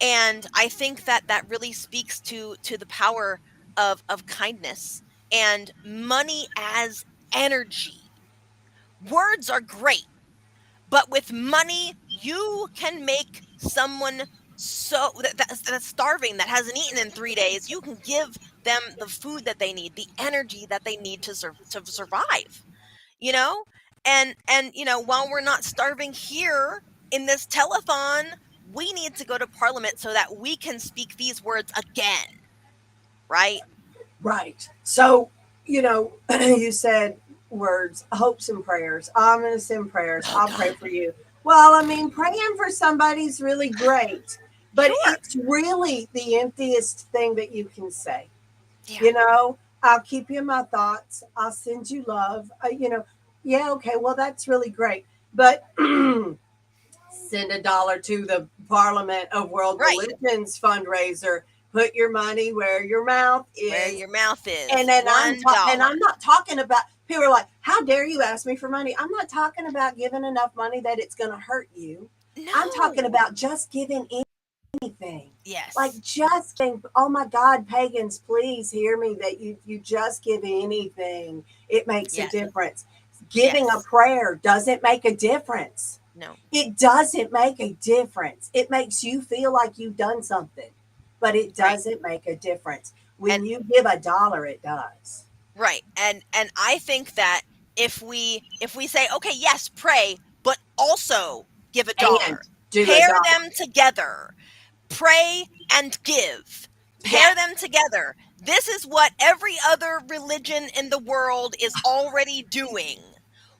And I think that that really speaks to the power of kindness and money as energy. Words are great, but with money you can make someone that's starving, that hasn't eaten in 3 days. You can give them the food that they need, the energy that they need to survive, you know and while we're not starving here in this telethon, we need to go to parliament so that we can speak these words again, right? Right. So, you said words, hopes and prayers. I'm going to send prayers. Oh I'll pray god. for you. Well, I mean, praying for somebody's really great, but Sure. it's really the emptiest thing that you can say. Yeah. I'll keep you in my thoughts. I'll send you love. Yeah, okay, well, that's really great. But send $1 to the Parliament of World Right. Religions fundraiser. Put your money where your mouth Where is. your mouth And is. then $1. I'm not talking about, people are like, how dare you ask me for money? I'm not talking about giving enough money that it's going to hurt you. I'm talking No. about just giving anything. Like Yes. just giving, oh my God, pagans, please hear me that you just give anything. It makes a Yes. difference. Giving a Yes. prayer doesn't make a difference. No. It doesn't make a difference. It makes you feel like you've done something, but it Right. doesn't make a difference. And When you give $1, it does. right. And I think that if we say, okay, yes, pray, but also give a And dollar, do a pair dollar. them together. Pray and give. Pair Yes. them together. This is what every other religion in the world is already doing.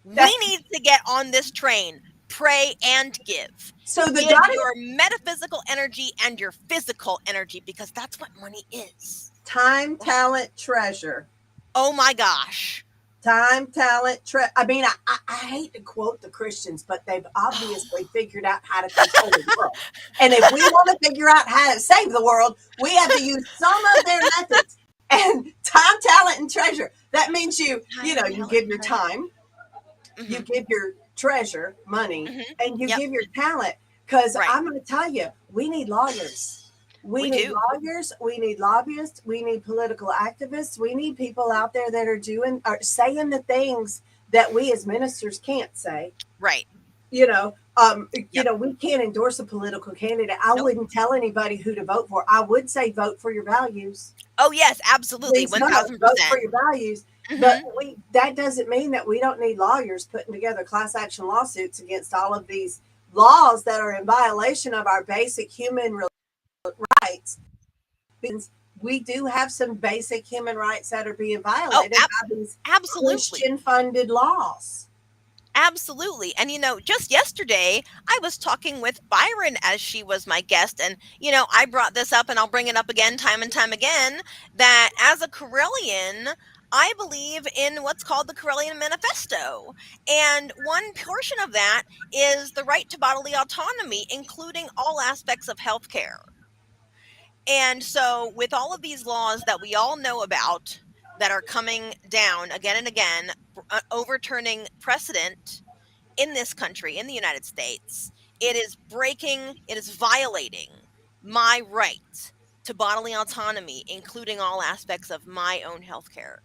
We That need to get on this train. Pray and give. so the Give God your metaphysical energy and your physical energy, because that's what money is. time, Right? talent, treasure. Oh my gosh. Time, talent, I mean, I hate to quote the Christians, but they've obviously figured out how to control the world. And if we want to figure out how to save the world, we have to use some of their methods. And time, talent, and treasure. That means Time, you talent, give and your treasure. time, you Hmm. give your treasure, money, Hmm. and you Yep. give your talent. Because Right. I'm going to tell you, we need lawyers. We We need do. lawyers. We need lobbyists. We need political activists. We need people out there that are saying the things that we as ministers can't say. Right. Yep. We can't endorse a political candidate. I Nope. wouldn't tell anybody who to vote for. I would say vote for your values. Oh yes, absolutely. Please vote for 1000%. your values. But Hmm. that doesn't mean that we don't need lawyers putting together class action lawsuits against all of these laws that are in violation of our basic human rights, because we do have some basic human rights that are being Oh, violated by these absolutely. Christian funded laws. Absolutely. And just yesterday, I was talking with Byron as she was my guest. And, I brought this up and I'll bring it up again, time and time again, that as a Correllian, I believe in what's called the Correllian Manifesto. And one portion of that is the right to bodily autonomy, including all aspects of healthcare. And so, with all of these laws that we all know about that are coming down again and again, overturning precedent in this country, in the United States, it is violating my right to bodily autonomy, including all aspects of my own health care.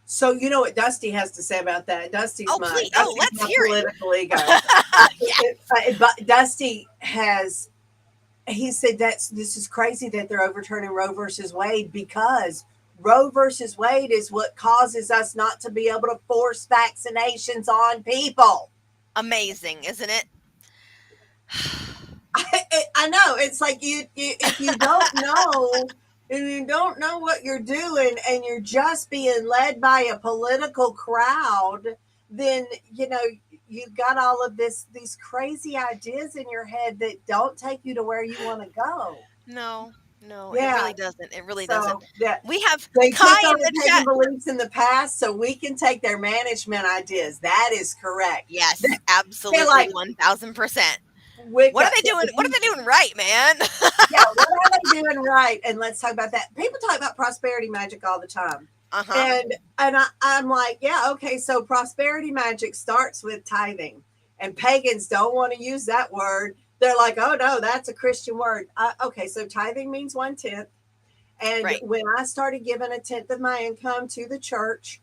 So you know what Dusty has to say about that. Oh, please. Oh, Dusty's let's my hear political ego. it. Yeah. But Dusty has, he said this is crazy that they're overturning Roe versus Wade, because Roe versus Wade is what causes us not to be able to force vaccinations on people. Amazing, isn't it? I know, it's like you if you don't know, if you don't know what you're doing and you're just being led by a political crowd, then you've got all of these crazy ideas in your head that don't take you to where you want to go. No, no, it Yeah. really doesn't. It really doesn't. So yeah, We have they Kai took in our the pagan chat. beliefs in the past, so we can take their management ideas. That is correct. Yes, They're absolutely, like 1000%. What are Wicca. they doing? What are they doing right, man? Yeah, what are they doing right? And let's talk about that. People talk about prosperity magic all the time. Uh-huh. And I'm like, yeah, okay, so prosperity magic starts with tithing. And pagans don't want to use that word. They're like, oh no, that's a Christian word. Okay, so tithing means 1/10. And Right. when I started giving 1/10 of my income to the church,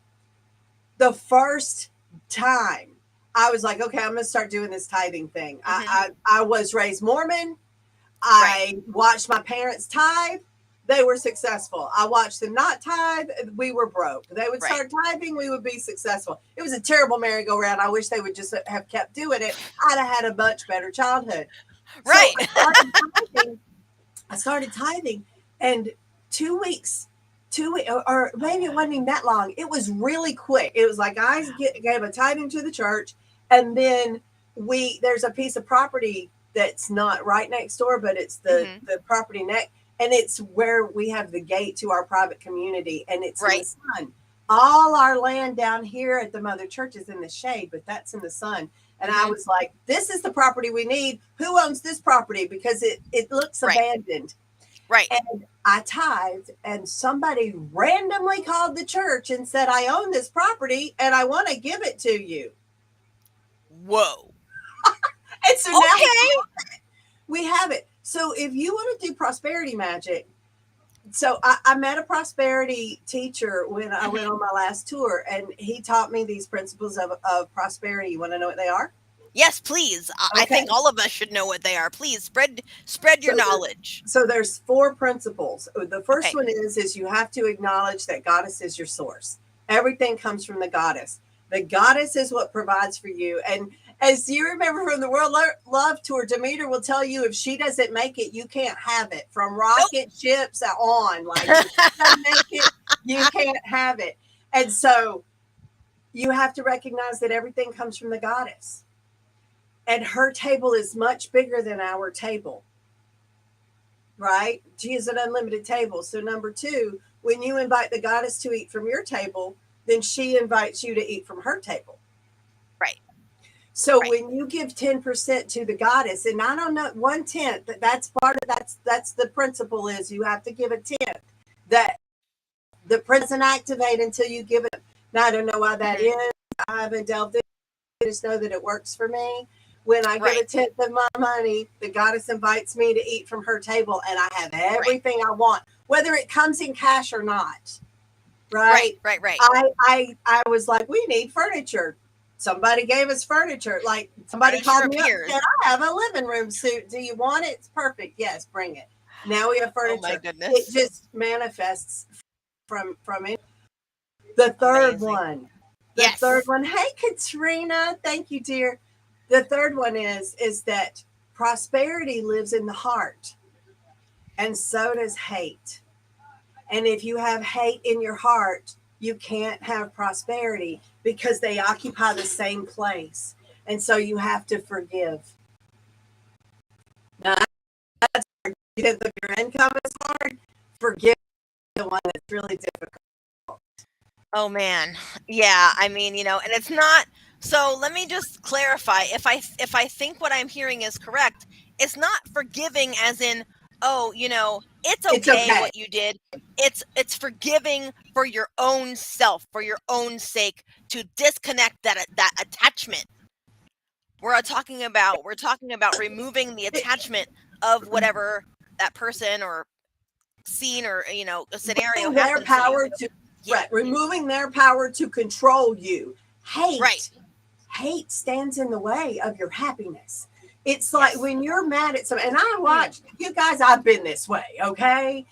the first time I was like, okay, I'm going to start doing this tithing thing. Mm-hmm. I was raised Mormon. Right. I watched my parents tithe. They were successful. I watched them not tithe. We were broke. They would Right. start tithing. We would be successful. It was a terrible merry-go-round. I wish they would just have kept doing it. I'd have had a much better childhood. So Right. I started tithing, and 2 weeks, or maybe it wasn't even that long. It was really quick. It was like I gave a tithing to the church, and then there's a piece of property that's not right next door, but it's the Mm-hmm. the property next, and it's where we have the gate to our private community, and it's in the Right. sun. All our land down here at the mother church is in the shade, but that's in the sun. And I Mm-hmm. was like, this is the property we need. Who owns this property? Because it looks Right. abandoned. Right. And I tithed, and somebody randomly called the church and said, I own this property and I want to give it to you. Whoa. And so now Okay. we have it. So if you want to do prosperity magic, so I met a prosperity teacher when I went on my last tour, and he taught me these principles of prosperity. You want to know what they are? Yes, please. I Okay. think all of us should know what they are. Please spread your knowledge. So there's 4 principles. The first Okay. one is you have to acknowledge that goddess is your source. Everything comes from the goddess. The goddess is what provides for you. And as you remember from the World Love Tour, Demeter will tell you if she doesn't make it, you can't have it. From rocket ships on, like if she doesn't make it, you can't have it. And so you have to recognize that everything comes from the goddess. And her table is much bigger than our table. Right? She is an unlimited table. So number 2, when you invite the goddess to eat from your table, then she invites you to eat from her table. Right. So Right. when you give 10% to the goddess, and I don't know, 1/10, that's part of that's the principle is you have to give a 10th. That the doesn't activate until you give it. Now I don't know why that Mm-hmm. is. I haven't delved into it. I just know that it works for me. When I Right. give 1/10 of my money, the goddess invites me to eat from her table, and I have Right. everything I want, whether it comes in cash or not. Right. Right? Right. I was like, we need furniture. Somebody gave us furniture. Like somebody Furniture called me up and appears. said, I have a living room suit. Do you want it? It's perfect. Yes, bring it. Now we have Oh my furniture. It goodness. just manifests from it. The third Amazing. one. The Yes. third one. Hey, Katrina. Thank you, dear. The third one is that prosperity lives in the heart. and so does hate. And if you have hate in your heart, you can't have prosperity because they occupy the same place. And so you have to forgive. Now, because if your income is hard, forgive the one that's really difficult. Oh man. Yeah, I mean, and it's not, so let me just clarify. If I think what I'm hearing is correct, it's not forgiving as in, oh, it's It's okay okay. what you did. It's forgiving for your own self, for your own sake, to disconnect that attachment. We're talking about removing the attachment of whatever that person or scene or a scenario Their happens to you. power to Yeah. right, removing their power to control you. Right. Hate stands in the way of your happiness. It's like Yes. when you're mad at someone, and I Mm. watch you guys. I've been this way, okay?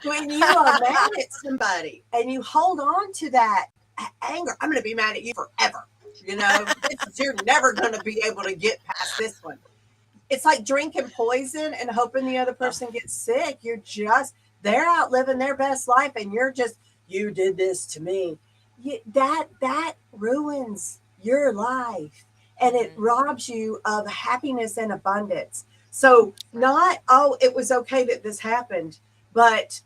When you are mad at somebody and you hold on to that anger, I'm going to be mad at you forever. You're never going to be able to get past this one. It's like drinking poison and hoping the other Oh, person gets sick. They're out living their best life, and you did this to me. That ruins your life, and it mhm. robs you of happiness and abundance. So, Right. not, oh, it was okay that this happened, but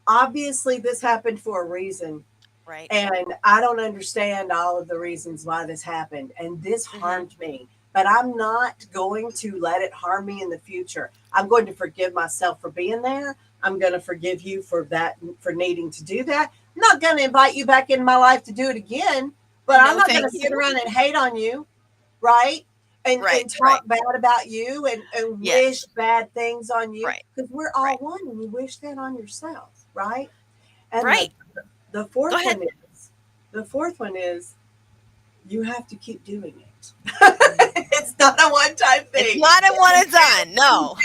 obviously this happened for a reason. Right. And I don't understand all of the reasons why this happened. And this Mhm. harmed me. But I'm not going to let it harm me in the future. I'm going to forgive myself for being there. I'm going to forgive you for that, for needing to do that. I'm not going to invite you back in my life to do it again, but I'm No, not going thank to sit you. around and hate on you, right? Right. And Right. talk bad about you and wish Yes. bad things on you Right. because we're Right. all one and you wish that on yourself, right? And Right. the Go fourth ahead. one is the fourth one is you have to keep doing it. Mhm. It's not a one time It's thing. not a one and done. No.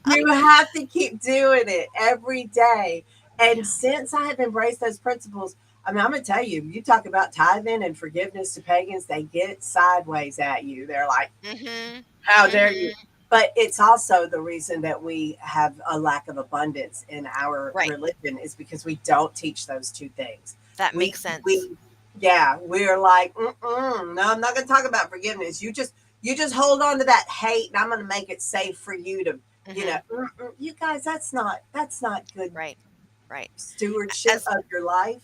You have to keep doing it every day. And Yeah. since I have embraced those principles, I mean, I'm going to tell you, you talk about tithing and forgiveness to pagans, they get sideways at you. They're like, Mhm. how dare you? Mhm. But it's also the reason that we have a lack of abundance in our Right. religion is because we don't teach those two things. That We makes sense. we yeah, we're like, mm-mm, no, I'm not going to talk about forgiveness. You just hold on to that hate, and I'm going to make it safe for you to, Mhm. you guys. That's not good Right. Right. stewardship As of your life.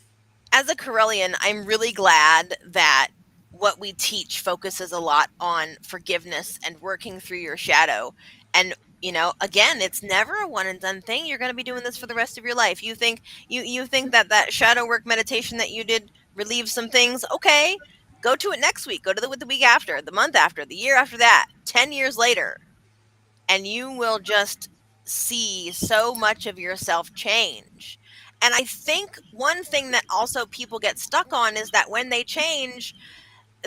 as a Correllian, I'm really glad that what we teach focuses a lot on forgiveness and working through your shadow. And again, it's never a one and done thing. You're going to be doing this for the rest of your life. You think that shadow work meditation that you did relieves some things. Okay, go to it next week. Go to the week after, the month after, the year after that, 10 years later, and you will just see so much of yourself change. And I think one thing that also people get stuck on is that when they change,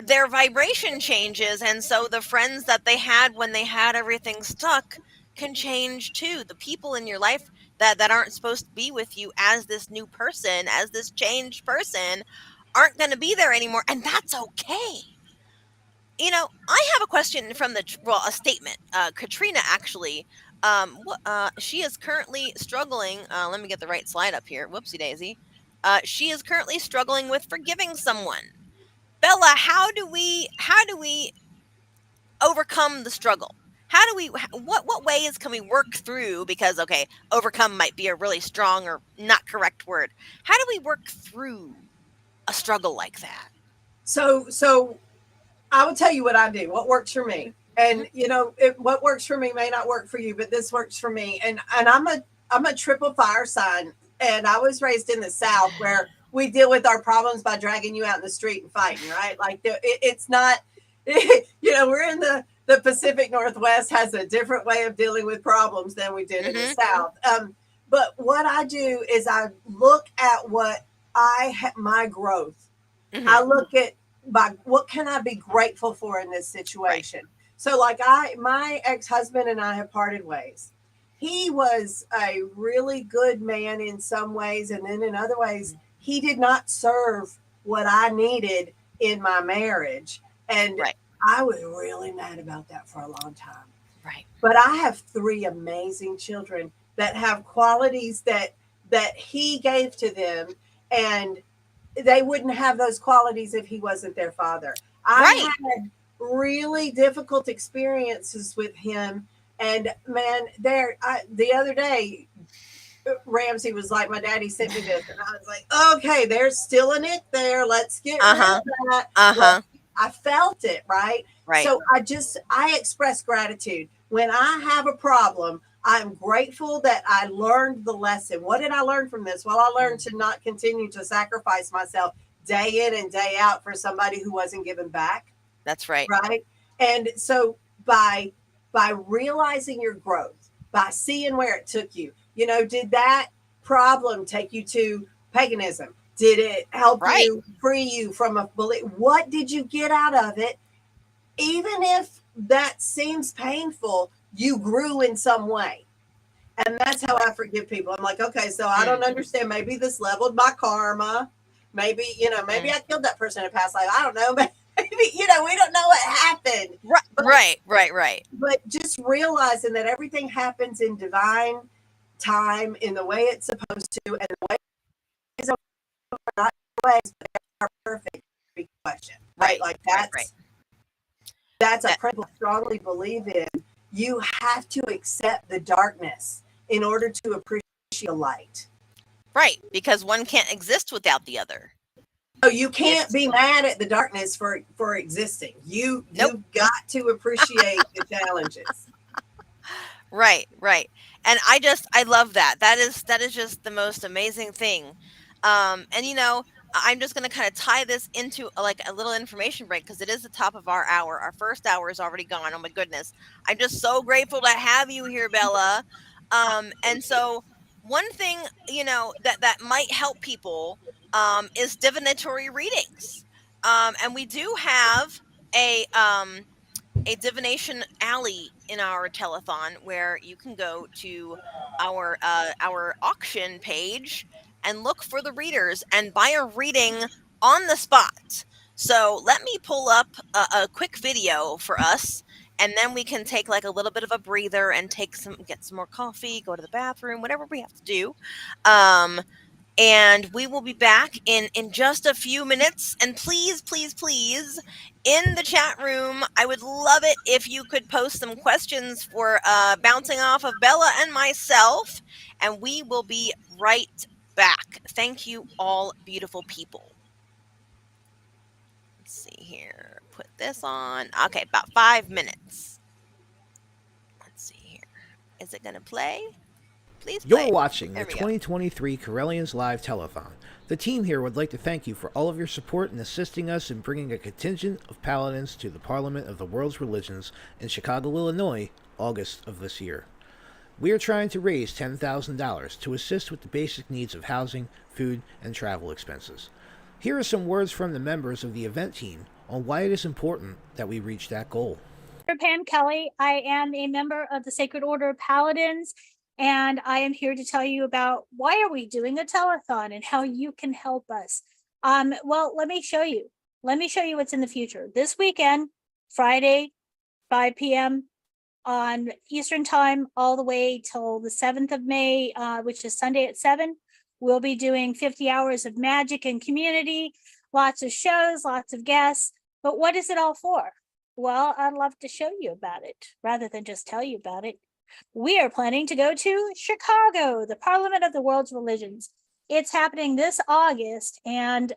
their vibration changes. And so the friends that they had when they had everything stuck can change too. The people in your life that aren't supposed to be with you as this new person, as this changed person, aren't going to be there anymore. And that's okay. I have a question from a statement. Katrina actually, she is currently struggling. Let me get the right slide up here. Whoopsie daisy. She is currently struggling with forgiving someone. Bella, how do we overcome the struggle? What ways can we work through? Because okay, overcome might be a really strong or not correct word. How do we work through a struggle like that? So I will tell you what I do, what works for Hmm. me. Hmm. And what works for me may not work for you, but this works for me. And I'm a triple fire sign. And I was raised in the South where we deal with our problems by dragging you out in the street and fighting, right? Like it's not, we're in the Pacific Northwest has a different way of dealing with problems than we did in the Hmm. South. But what I do is I look at my growth. Hmm. I look at by what can I be grateful for in this Right. situation. So like my ex-husband and I have parted ways. He was a really good man in some ways, and then in other ways he did not serve what I needed in my marriage. And Right. I was really mad about that for a long time. Right. But I have three amazing children that have qualities that he gave to them, and they wouldn't have those qualities if he wasn't their father. I Right. had really difficult experiences with him, and man, the other day Ramsey was like, my daddy sent me this, and I was like, okay, there's still an ick there. Let's get rid Uh-huh. of that. Let Uh-huh. I felt it, right? Right. So I express gratitude. When I have a problem, I'm grateful that I learned the lesson. What did I learn from this? Well, I learned Mm. to not continue to sacrifice myself day in and day out for somebody who wasn't giving back, That's right. right? And so by realizing your growth, by seeing where it took you, did that problem take you to paganism? Did it help Right. you free you from a belief? What did you get out of it? Even if that seems painful, you grew in some way. And that's how Right. I forgive people. I'm like, okay, so I Mm. don't understand. Maybe this leveled my karma. Maybe, maybe Mm. I killed that person in a past life. I don't know. Maybe, we don't know what happened. Right. But Right. Right. Right. just realizing that everything happens in divine time, in the way it's supposed to, and the ways are not ways, but they are perfect. Big question, right? Right. Like Right. Right. that's a That principle I strongly believe in. You have to accept the darkness in order to appreciate the light. right, because one can't exist without the other. So you can't It's be mad at the darkness for existing. nope. You've got to appreciate the challenges. Right, right. And I love that. That is just the most amazing thing. And I'm just going to kind of tie this into like a little information break because it is the top of our hour. Our first hour is already gone. Oh my goodness. I'm just so grateful to have you here, Bella. And so one thing, that might help people is divinatory readings. And we do have a divination alley in our telethon where you can go to our auction page and look for the readers and buy a reading on the spot. So let me pull up a quick video for us, and then we can take like a little bit of a breather and get some more coffee, go to the bathroom, whatever we have to do. Um, and we will be back in just a few minutes. And please, please, please, in the chat room, I would love it if you could post some questions for bouncing off of Bella and myself, and we will be right back. Thank you, all beautiful people. Let's see here. Put this on. Okay, about 5 minutes. Let's see here. Is it going to play? Please You're play. watching the There we go. 2023 Correllians Live Telethon. The team here would like to thank you for all of your support in assisting us in bringing a contingent of paladins to the Parliament of the World's Religions in Chicago, Illinois, August of this year. We are trying to raise $10,000 to assist with the basic needs of housing, food, and travel expenses. Here are some words from the members of the event team on why it is important that we reach that goal. Pam Kelly. I am a member of the Sacred Order of Paladins, and I am here to tell you about why are we doing a telethon and how you can help us. Well, let me show you. Let me show you what's in the future. This weekend, Friday, 5 p.m. on Eastern Time, all the way till the 7th of May, which is Sunday at 7. We'll be doing 50 hours of magic and community, lots of shows, lots of guests. But what is it all for? Well, I'd love to show you about it rather than just tell you about it. We are planning to go to Chicago, the Parliament of the World's Religions. It's happening this August, and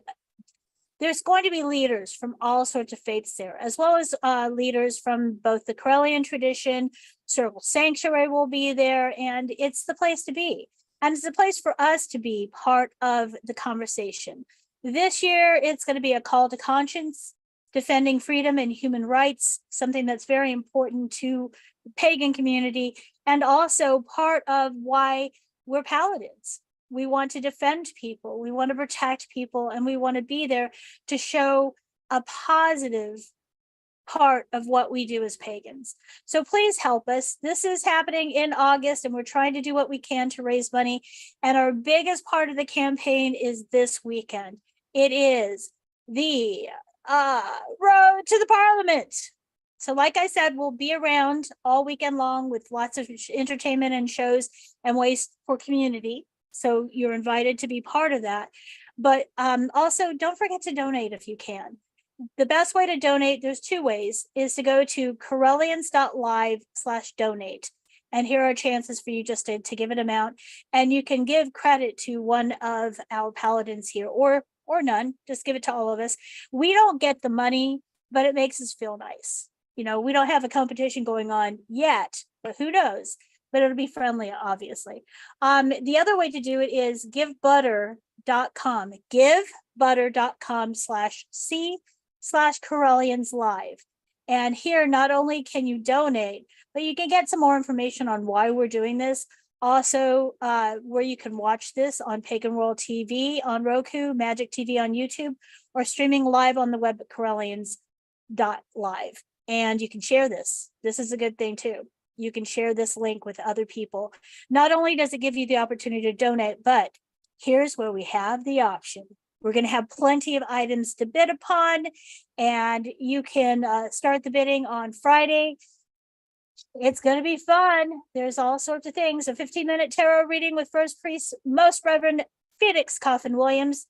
there's going to be leaders from all sorts of faiths there, as well as leaders from both the Correllian tradition. Circle Sanctuary will be there, and it's the place to be. And it's a place for us to be part of the conversation. This year, it's going to be a call to conscience, defending freedom and human rights, something that's very important to the pagan community, and also part of why we're paladins. We want to defend people, we want to protect people, and we want to be there to show a positive part of what we do as pagans. So please help us. This is happening in August, and we're trying to do what we can to raise money. And our biggest part of the campaign is this weekend. It is the road to the Parliament. So, like I said, we'll be around all weekend long with lots of entertainment and shows and ways for community. So, you're invited to be part of that. But also, don't forget to donate if you can. The best way to donate, there's two ways, is to go to Correllians.live/donate. And here are chances for you just to give an amount. And you can give credit to one of our paladins here, or none. Just give it to all of us. We don't get the money, but it makes us feel nice. We don't have a competition going on yet, but who knows? But it'll be friendly, obviously. The other way to do it is givebutter.com. Givebutter.com/C/Correllians Live. And here, not only can you donate, but you can get some more information on why we're doing this. Also, where you can watch this on Pagan World TV, on Roku, Magic TV on YouTube, or streaming live on the web at Correllians.live. And you can share this. This is a good thing too. You can share this link with other people. Not only does it give you the opportunity to donate, but here's where we have the option. We're going to have plenty of items to bid upon, and you can start the bidding on Friday. It's going to be fun. There's all sorts of things. A 15-minute tarot reading with First Priest, Most Reverend Phoenix Coffin Williams.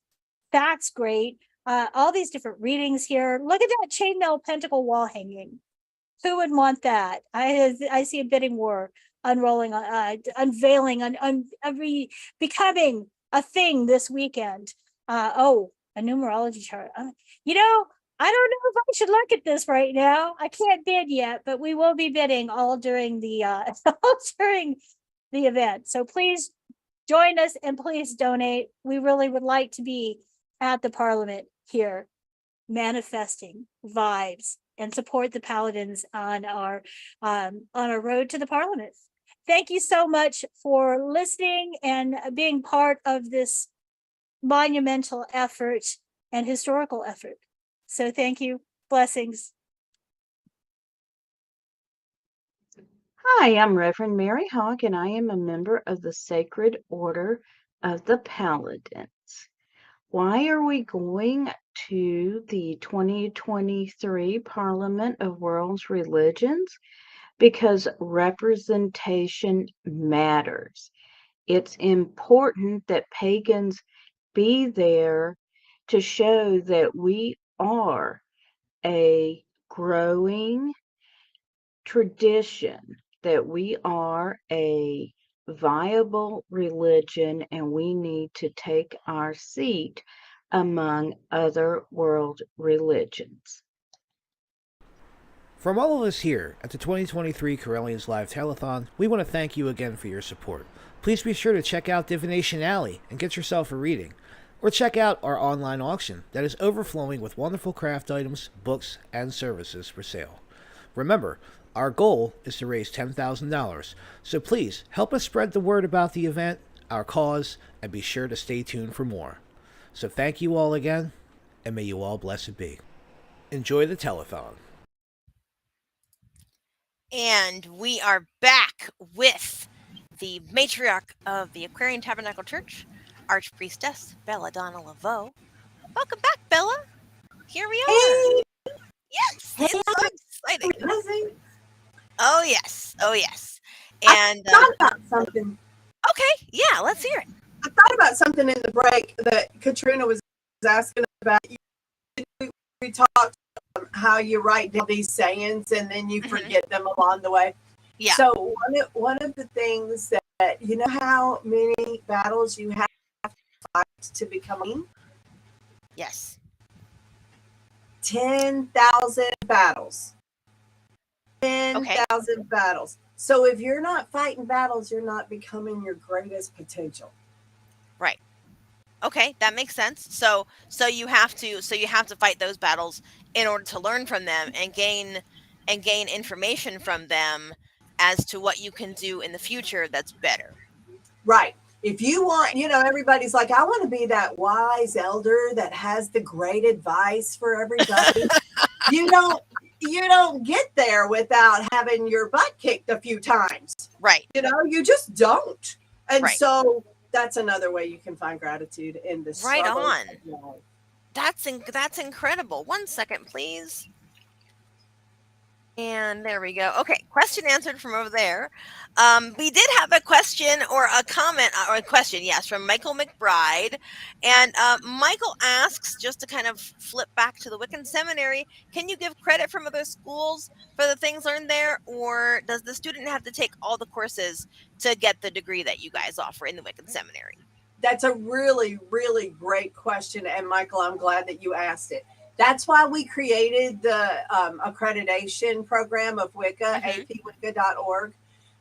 That's great. All these different readings here. Look at that chainmail pentacle wall hanging. Who would want that? I see a bidding war unrolling, unveiling, becoming a thing this weekend. A numerology chart. I don't know if I should look at this right now. I can't bid yet, but we will be bidding all during the event. So please join us and please donate. We really would like to be at the Parliament here, manifesting vibes and support the Paladins on our road to the Parliament. Thank you so much for listening and being part of this monumental effort and historical effort. So thank you. Blessings. Hi, I'm Reverend Mary Hawk, and I am a member of the Sacred Order of the Paladins. Why are we going to the 2023 Parliament of World's Religions? Because representation matters. It's important that pagans be there to show that we are a growing tradition, that we are a viable religion, and we need to take our seat among other world religions. From all of us here at the 2023 Correllians Live Telethon, we want to thank you again for your support. Please be sure to check out Divination Alley and get yourself a reading. Or check out our online auction that is overflowing with wonderful craft items, books, and services for sale. Remember, our goal is to raise $10,000, so please help us spread the word about the event, our cause, and be sure to stay tuned for more. So thank you all again, and may you all blessed be. Enjoy the telethon. And we are back with the matriarch of the Aquarian Tabernacle Church, Archpriestess Belladonna LaVeau. Welcome back, Bella. Here we are. Hey, Yes, hey, it's so exciting. Leslie. Oh yes, oh yes. I And thought about something. okay, yeah, let's hear it. I thought about something in the break that Katrina was asking about. We talked how you write down these sayings and then you forget them along the way. Yeah. So one of the things that, you know how many battles you have to fight to become a queen? Yes. 10,000 battles. 10,000 battles. So if you're not fighting battles, you're not becoming your greatest potential. Right. Okay, that makes sense. So you have to fight those battles in order to learn from them and gain information from them as to what you can do in the future that's better. Right. If you want, everybody's like, I want to be that wise elder that has the great advice for everybody. You don't get there without having your butt kicked a few times. Right. You just don't. And right. So that's another way you can find gratitude in this. Right on. That's incredible. 1 second, please. And there we go. Okay, question answered from over there. We did have a question or a comment or a question, yes, from Michael McBride. And Michael asks, just to kind of flip back to the Wiccan Seminary, can you give credit from other schools for the things learned there? Or does the student have to take all the courses to get the degree that you guys offer in the Wiccan Seminary? That's a really, really great question. And Michael, I'm glad that you asked it. That's why we created the accreditation program of Wicca, Mm-hmm. apwicca.org,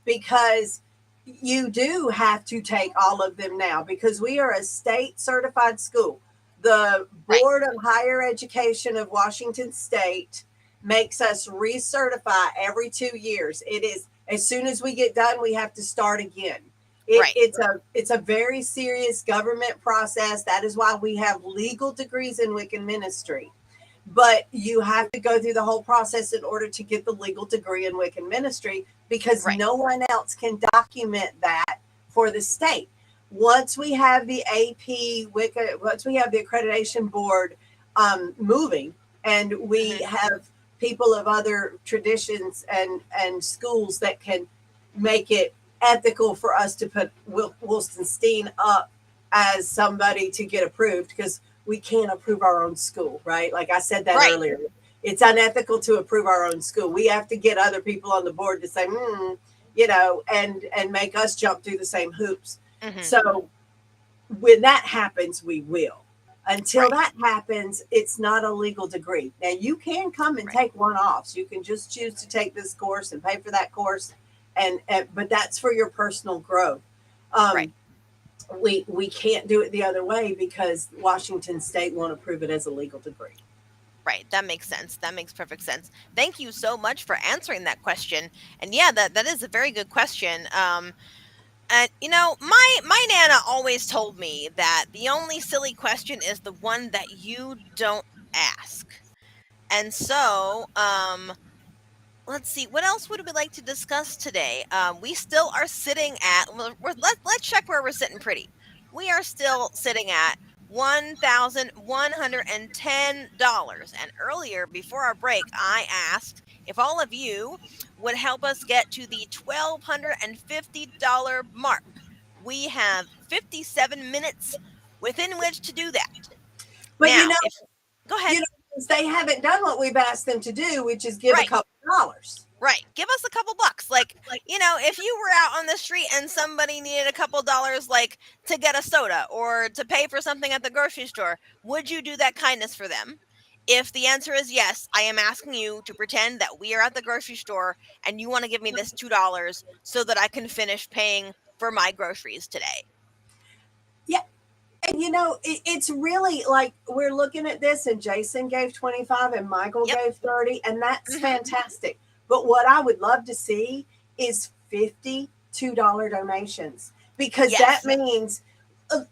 because you do have to take all of them now because we are a state certified school. The Right, Board of Higher Education of Washington State makes us recertify every 2 years. It is as soon as we get done, we have to start again. right, It's a very serious government process. That is why we have legal degrees in Wiccan ministry. But you have to go through the whole process in order to get the legal degree in Wiccan ministry because right, no one else can document that for the state. Once we have the AP Wicca, once we have the accreditation board moving, and we mm-hmm. have people of other traditions and schools that can make it ethical for us to put Wilson up as somebody to get approved because we can't approve our own school, right? Like I said that Right, earlier. It's unethical to approve our own school. We have to get other people on the board to say, and make us jump through the same hoops. mm-hmm. So when that happens, we will. Until Right, that happens, it's not a legal degree. Now you can come and right, take one offs. You can just choose to take this course and pay for that course, and but that's for your personal growth. right. Um, we can't do it the other way because Washington State won't approve it as a legal degree. Right, that makes sense. That makes perfect sense. Thank you so much for answering that question. And yeah, that is a very good question. And my nana always told me that the only silly question is the one that you don't ask. And so, let's see, what else would we like to discuss today? We still are sitting at, let's check where we're sitting pretty. We are still sitting at $1,110. And earlier, before our break, I asked if all of you would help us get to the $1,250 mark. We have 57 minutes within which to do that. But Now, if go ahead. you know, they haven't done what we've asked them to do, which is give a Right. couple dollars. Right. Give us a couple bucks. Like, if you were out on the street and somebody needed a couple dollars, like to get a soda or to pay for something at the grocery store, would you do that kindness for them? If the answer is yes, I am asking you to pretend that we are at the grocery store and you want to give me this $2 so that I can finish paying for my groceries today. Yeah, and it's really like we're looking at this, and Jason gave 25, and Michael Yep. gave 30, and that's Mhm. fantastic. But what I would love to see is $52 donations because that Yes. means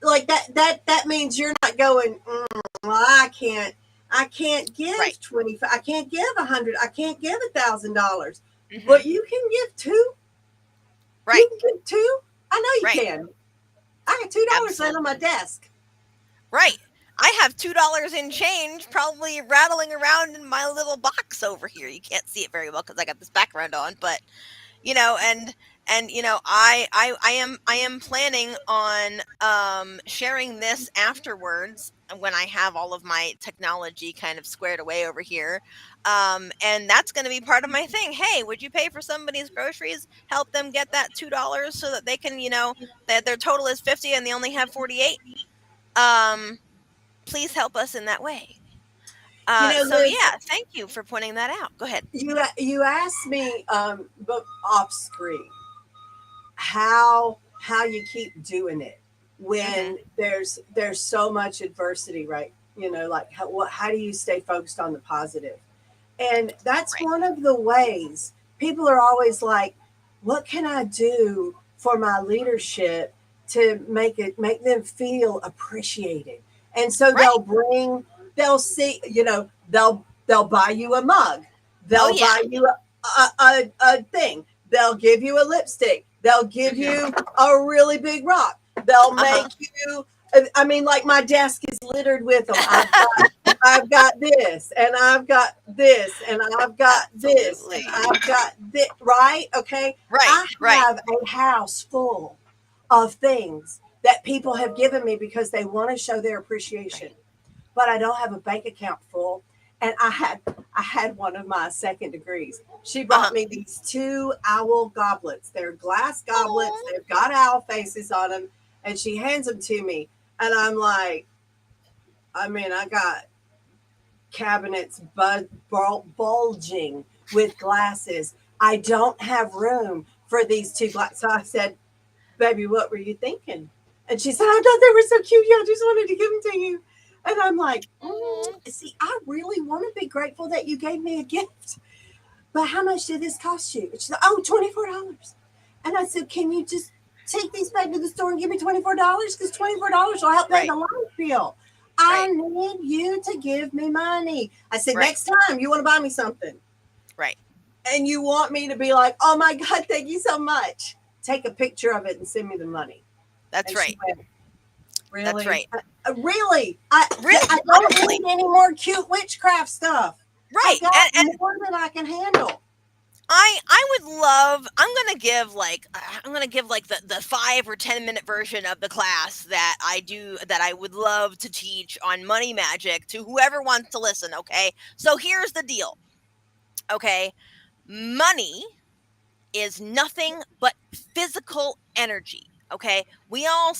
like that means you're not going. Well, I can't Right. give 25. I can't give 100. I can't give $1,000. Mhm. But you can give two. Right. You can give two. I know you Right. can. I got $2 laying on my Absolutely. desk. Right. I have $2 in change probably rattling around in my little box over here. You can't see it very well because I got this background on, but I am planning on sharing this afterwards when I have all of my technology kind of squared away over here. And that's going to be part of my thing. Hey, would you pay for somebody's groceries? Help them get that $2 so that they can, that their total is 50 and they only have 48. Please help us in that way. So Liz, yeah, thank you for pointing that out. Go ahead. you asked me, but off screen, how you keep doing it Hmm. when there's so much adversity, right? Like how do you stay focused on the positive? And that's Right. one of the ways. People are always like, what can I do for my leadership to make them feel appreciated? And so Right. they'll see, they'll buy you a mug. Oh They'll yeah. buy you a thing. They'll give you a lipstick. They'll give Hmm. you a really big rock. They'll Uh-huh. make you, I mean, like my desk is littered with them. I've got this, and I've got this, and I've got this, and Absolutely. I've got this, right? Okay. Right, I right, have a house full of things that people have given me because they want to show their appreciation, right. but I don't have a bank account full. And I had one of my second degrees. She brought Uh-huh. me these two owl goblets. They're glass goblets. Oh, They've got owl faces on them, and she hands them to me, and I'm like, I mean, I got cabinets bulging with glasses. I don't have room for these two glasses. So I said, baby, what were you thinking? And she said, I thought they were so cute. Yeah, I just wanted to give them to you. And I'm like, oh, see, I really want to be grateful that you gave me a gift. But how much did this cost you? And she said, oh, $24. And I said, can you just take these back to the store and give me $24? Because $24 will help pay right, the light bill. I right, need you to give me money. I said, right, next time you want to buy me something right. and you want me to be like, oh my God, thank you so much. Take a picture of it and send me the money. That's And she right. went, That's really? right. Really? I Really, I don't honestly, need any more cute witchcraft stuff. I've right. got And more than I can handle. I would love. I'm gonna give like the 5 or 10 minute version of the class that I do that I would love to teach on money magic to whoever wants to listen. Okay, so here's the deal. Okay, money is nothing but physical energy. Okay, we all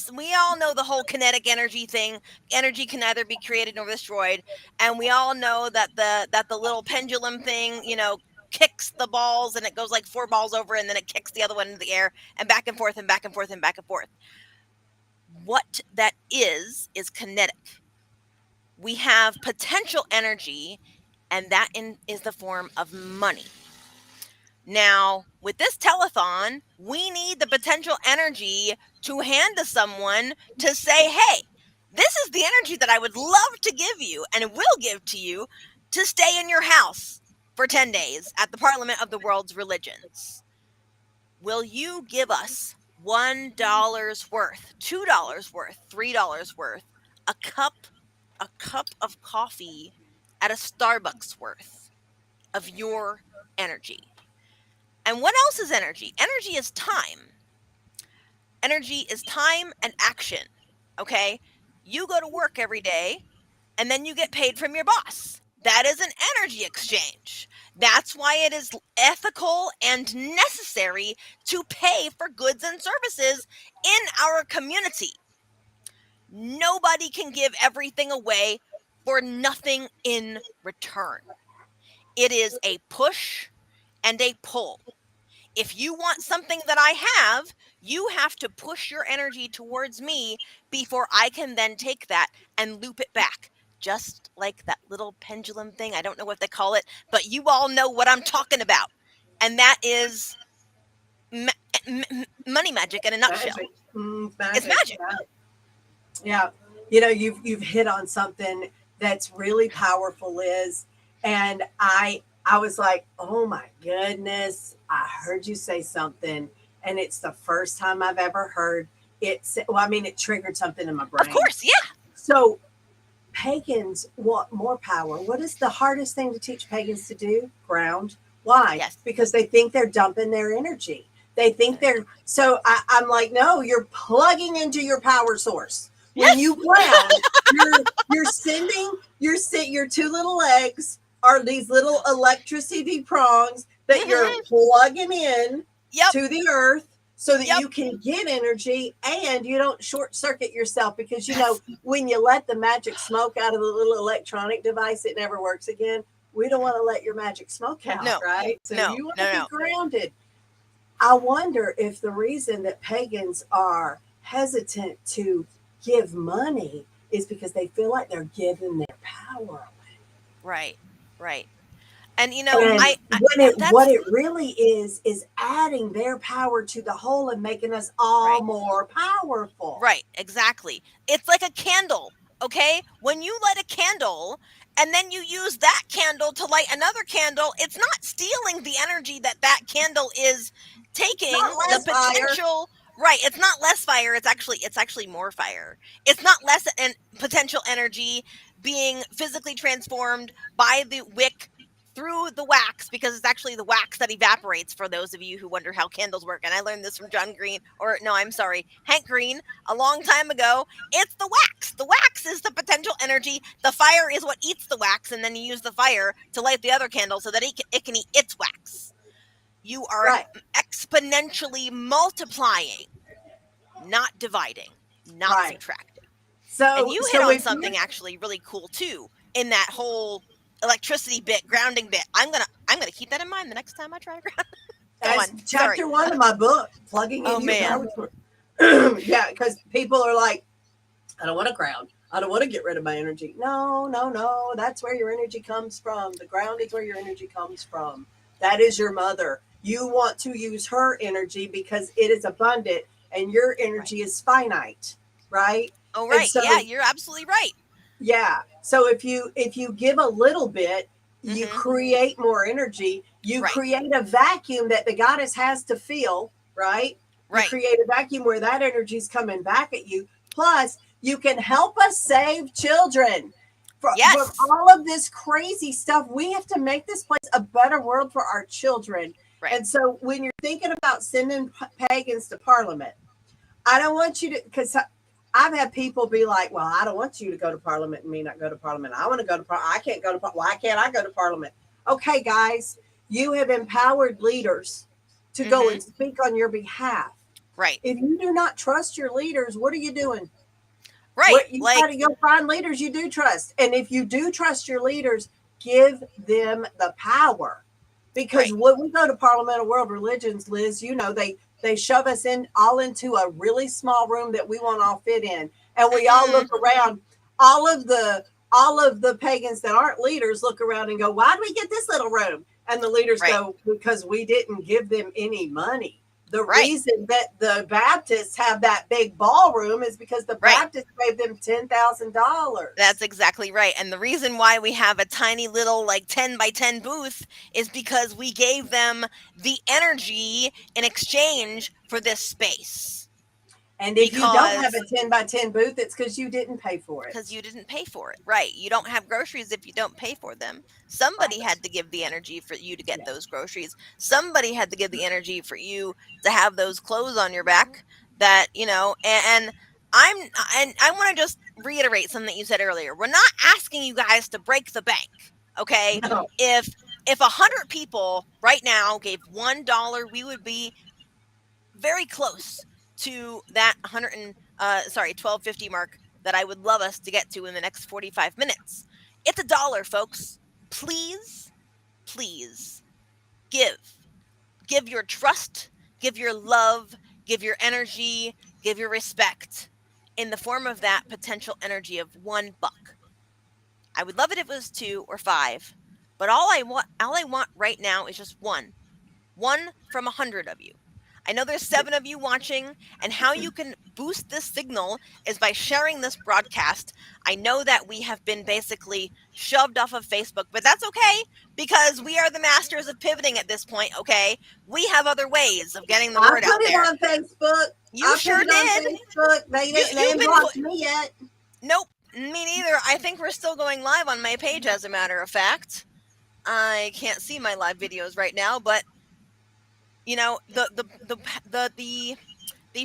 know the whole kinetic energy thing. Energy can neither be created nor destroyed, and we all know that the little pendulum thing, kicks the balls and it goes like 4 balls over and then it kicks the other one into the air and back and forth and back and forth and back and forth. What that is kinetic. We have potential energy, and is the form of money. Now, with this telethon, we need the potential energy to hand to someone to say, hey, this is the energy that I would love to give you and will give to you to stay in your house for 10 days at the Parliament of the World's Religions. Will you give us $1 worth, $2 worth, $3 worth, a cup, a cup of coffee at a Starbucks worth of your energy? And what else is energy? Energy is time. Energy is time and action. Okay? You go to work every day and then you get paid from your boss. That is an energy exchange. That's why it is ethical and necessary to pay for goods and services in our community. Nobody can give everything away for nothing in return. It is a push and a pull. If you want something that I have, you have to push your energy towards me before I can then take that and loop it back. Just like that little pendulum thing. I don't know what they call it, but you all know what I'm talking about. And that is money magic in a nutshell. Magic. It's Magic. magic. Yeah. You've hit on something that's really powerful, Liz. And I was like, oh my goodness, I heard you say something. And it's the first time I've ever heard it. Well, I mean, it triggered something in my Of brain. course, yeah. So pagans want more power. What is the hardest thing to teach pagans to do? Ground. Why? Yes. Because they think they're dumping their energy. They think they're so. I'm like, no, you're plugging into your power source. When Yes. you ground, you're sending your two little legs are these little electricity prongs that you're Mhm. plugging in Yep. to the earth so that Yep. you can get energy and you don't short circuit yourself because Yes. when you let the magic smoke out of the little electronic device it never works again. We don't want to let your magic smoke out, No. right? So No. you want No. to be No. grounded. I wonder if the reason that pagans are hesitant to give money is because they feel like they're giving their power. Right. Right. And And what that's it really is adding their power to the whole and making us all right. more powerful. Right, exactly. It's like a candle, okay? When you light a candle and then you use that candle to light another candle, it's not stealing the energy that candle is taking Not the less fire. potential. Right, it's not less fire, it's actually more fire. It's not less potential energy being physically transformed by the wick through the wax, because it's actually the wax that evaporates, for those of you who wonder how candles work. And I learned this from John Green, or no, I'm sorry, Hank Green, a long time ago. It's the wax. The wax is the potential energy. The fire is what eats the wax, and then you use the fire to light the other candle so that it can eat its wax. You are Right. exponentially multiplying, not dividing, not Right. subtracting. And So you hit so on if you're something actually really cool too in that whole electricity bit, grounding bit. I'm gonna keep that in mind the next time I try to ground. Go as on. Sorry. chapter 1 of my book, plugging Oh into your man. power source. Yeah, because people are like, I don't want to ground. I don't want to get rid of my energy. No, no, no. That's where your energy comes from. The ground is where your energy comes from. That is your mother. You want to use her energy because it is abundant and your Right. energy is finite, right? Oh And right. Yeah, so, you're absolutely right. yeah. So if you give a little bit, you Mm-hmm. create more energy. You Right. create a vacuum that the goddess has to feel, right? You Right. create a vacuum where that energy is coming back at you. Plus, you can help us save children from Yes. all of this crazy stuff. We have to make this place a better world for our children. Right. And so when you're thinking about sending pagans to Parliament, I don't want you to, because I've had people be like, "Well, I don't want you to go to Parliament and me not go to Parliament. I want to go to Parliament. I can't go to Parliament. Why can't I go to Parliament?" Okay, guys, you have empowered leaders to go Mm-hmm. and speak on your behalf. Right. If you do not trust your leaders, what are you doing? Right. What you got Like to go find leaders you do trust, and if you do trust your leaders, give them the power. Because right. when we go to Parliament of World Religions, Liz, they shove us in all into a really small room that we won't all fit in, and we all Mm-mm. look around. All of the pagans that aren't leaders look around and go, "Why do we get this little room?" And the leaders Right. go, "Because we didn't give them any money." The Right. reason that the Baptists have that big ballroom is because the Right. Baptists gave them $10,000. That's exactly right. And the reason why we have a tiny little like 10 by 10 booth is because we gave them the energy in exchange for this space. And if you don't have Because a 10 by 10 booth, it's because you didn't pay for it. you didn't pay for it. Right. You don't have groceries if you don't pay for them. Somebody Right. had to give the energy for you to get Yeah. those groceries. Somebody had to give the energy for you to have those clothes on your back that, and I'm and I want to just reiterate something you said earlier. We're not asking you guys to break the bank. Okay? No. If 100 people right now gave $1, we would be very close to that 1250 mark that I would love us to get to in the next 45 minutes. It's $1, folks. Please, please give. Give your trust, give your love, give your energy, give your respect in the form of that potential energy of $1. I would love it if it was 2 or 5, but all I want right now is just one from 100 of you. I know there's 7 of you watching, and how you can boost this signal is by sharing this broadcast. I know that we have been basically shoved off of Facebook, but that's okay because we are the masters of pivoting at this point, okay? We have other ways of getting the I word out put it there. on Facebook. You I put sure it on did. Facebook. They You've ain't been blocked me yet. Nope, me neither. I think we're still going live on my page, as a matter of fact. I can't see my live videos right now, but the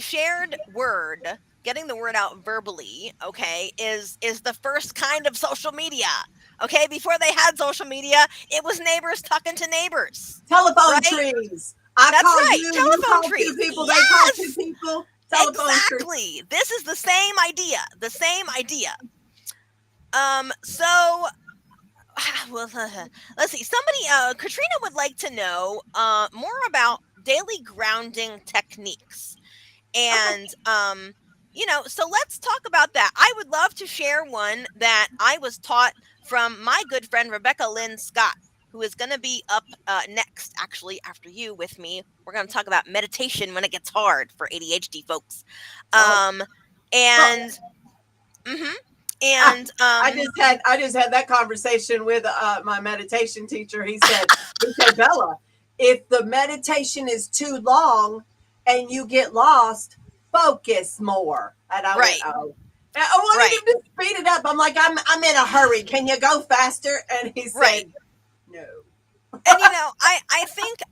shared word, getting the word out verbally, okay, is the first kind of social media. Okay, before they had social media, it was neighbors talking to neighbors, Telephone right? trees. I That's call right, you telephone call two trees. people, they call two Yes, people. Telephone tree. exactly. This is the same idea. The same idea. So well, let's see. Katrina would like to know more about daily grounding techniques. Okay. And so let's talk about that. I would love to share one that I was taught from my good friend Rebecca Lynn Scott, who is going to be up next, actually, after you with me. We're going to talk about meditation when it gets hard for ADHD folks. Oh. Um, Well, and mhm, I, and I just had that conversation with my meditation teacher. He said, Bella, if the meditation is too long and you get lost, focus more. And I went, Right. oh. And I wanted Right. him to speed it up. I'm like, I'm in a hurry. Can you go faster? And he Right. said, no. And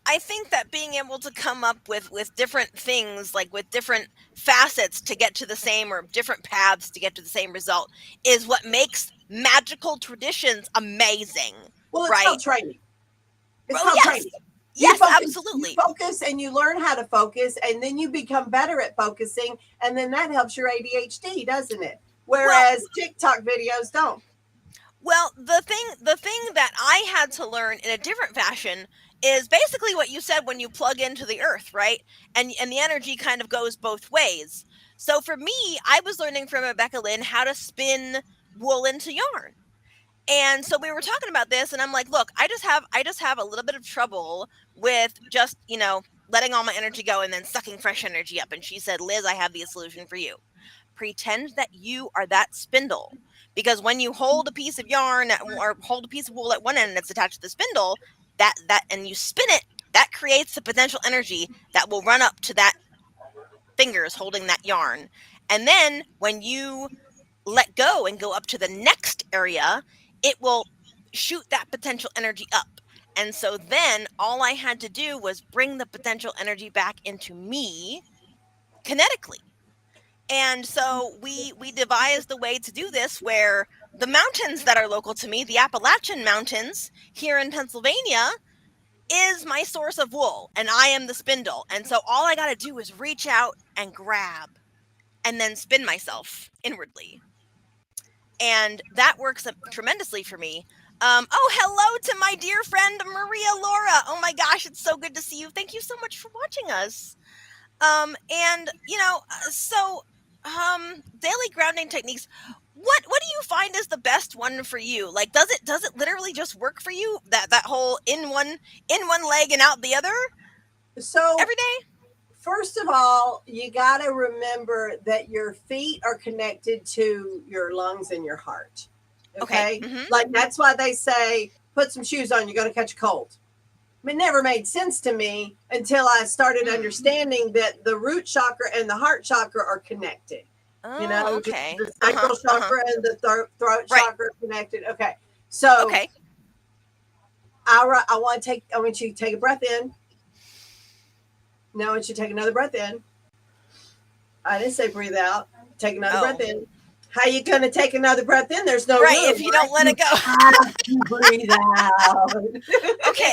I think that being able to come up with different things, like with different facets to get to the same, or different paths to get to the same result, is what makes magical traditions amazing, Well, it's right? called training. It's Oh called yes. training. Yes, You absolutely. focus and you learn how to focus, and then you become better at focusing, and then that helps your ADHD, doesn't it? Well, Whereas TikTok videos don't. Well, the thing that I had to learn in a different fashion is basically what you said when you plug into the earth, right? And the energy kind of goes both ways. So for me, I was learning from Rebecca Lynn how to spin wool into yarn. And so we were talking about this, and I'm like, look, I just have a little bit of trouble with just, letting all my energy go and then sucking fresh energy up. And she said, Liz, I have the solution for you. Pretend that you are that spindle, because when you hold a piece of yarn or hold a piece of wool at one end and it's attached to the spindle, that and you spin it, that creates the potential energy that will run up to that fingers holding that yarn. And then when you let go and go up to the next area, it will shoot that potential energy up. And so then all I had to do was bring the potential energy back into me kinetically. And so we devised a way to do this where the mountains that are local to me, the Appalachian Mountains here in Pennsylvania, is my source of wool, and I am the spindle. And so all I got to do is reach out and grab and then spin myself inwardly. And that works tremendously for me. Oh, hello to my dear friend Maria Laura. Oh my gosh, it's so good to see you. Thank you so much for watching us. And daily grounding techniques. What do you find is the best one for you? Like, does it literally just work for you? That whole in one leg and out the other So, every day? first of all, you got to remember that your feet are connected to your lungs and your heart. Okay. Okay? Mm-hmm. Like, that's why they say, put some shoes on, you're going to catch a cold. It never made sense to me until I started understanding that the root chakra and the heart chakra are connected. Oh, okay. The Uh-huh. sacral Uh-huh. chakra and the throat Right. chakra are connected. Okay. So Okay. I want you to take a breath in. Now I want you to take another breath in. I didn't say breathe out. Take another breath Oh. in. How you going to take another breath in? There's no Right, room. if you don't let You it go. have to breathe out. Okay.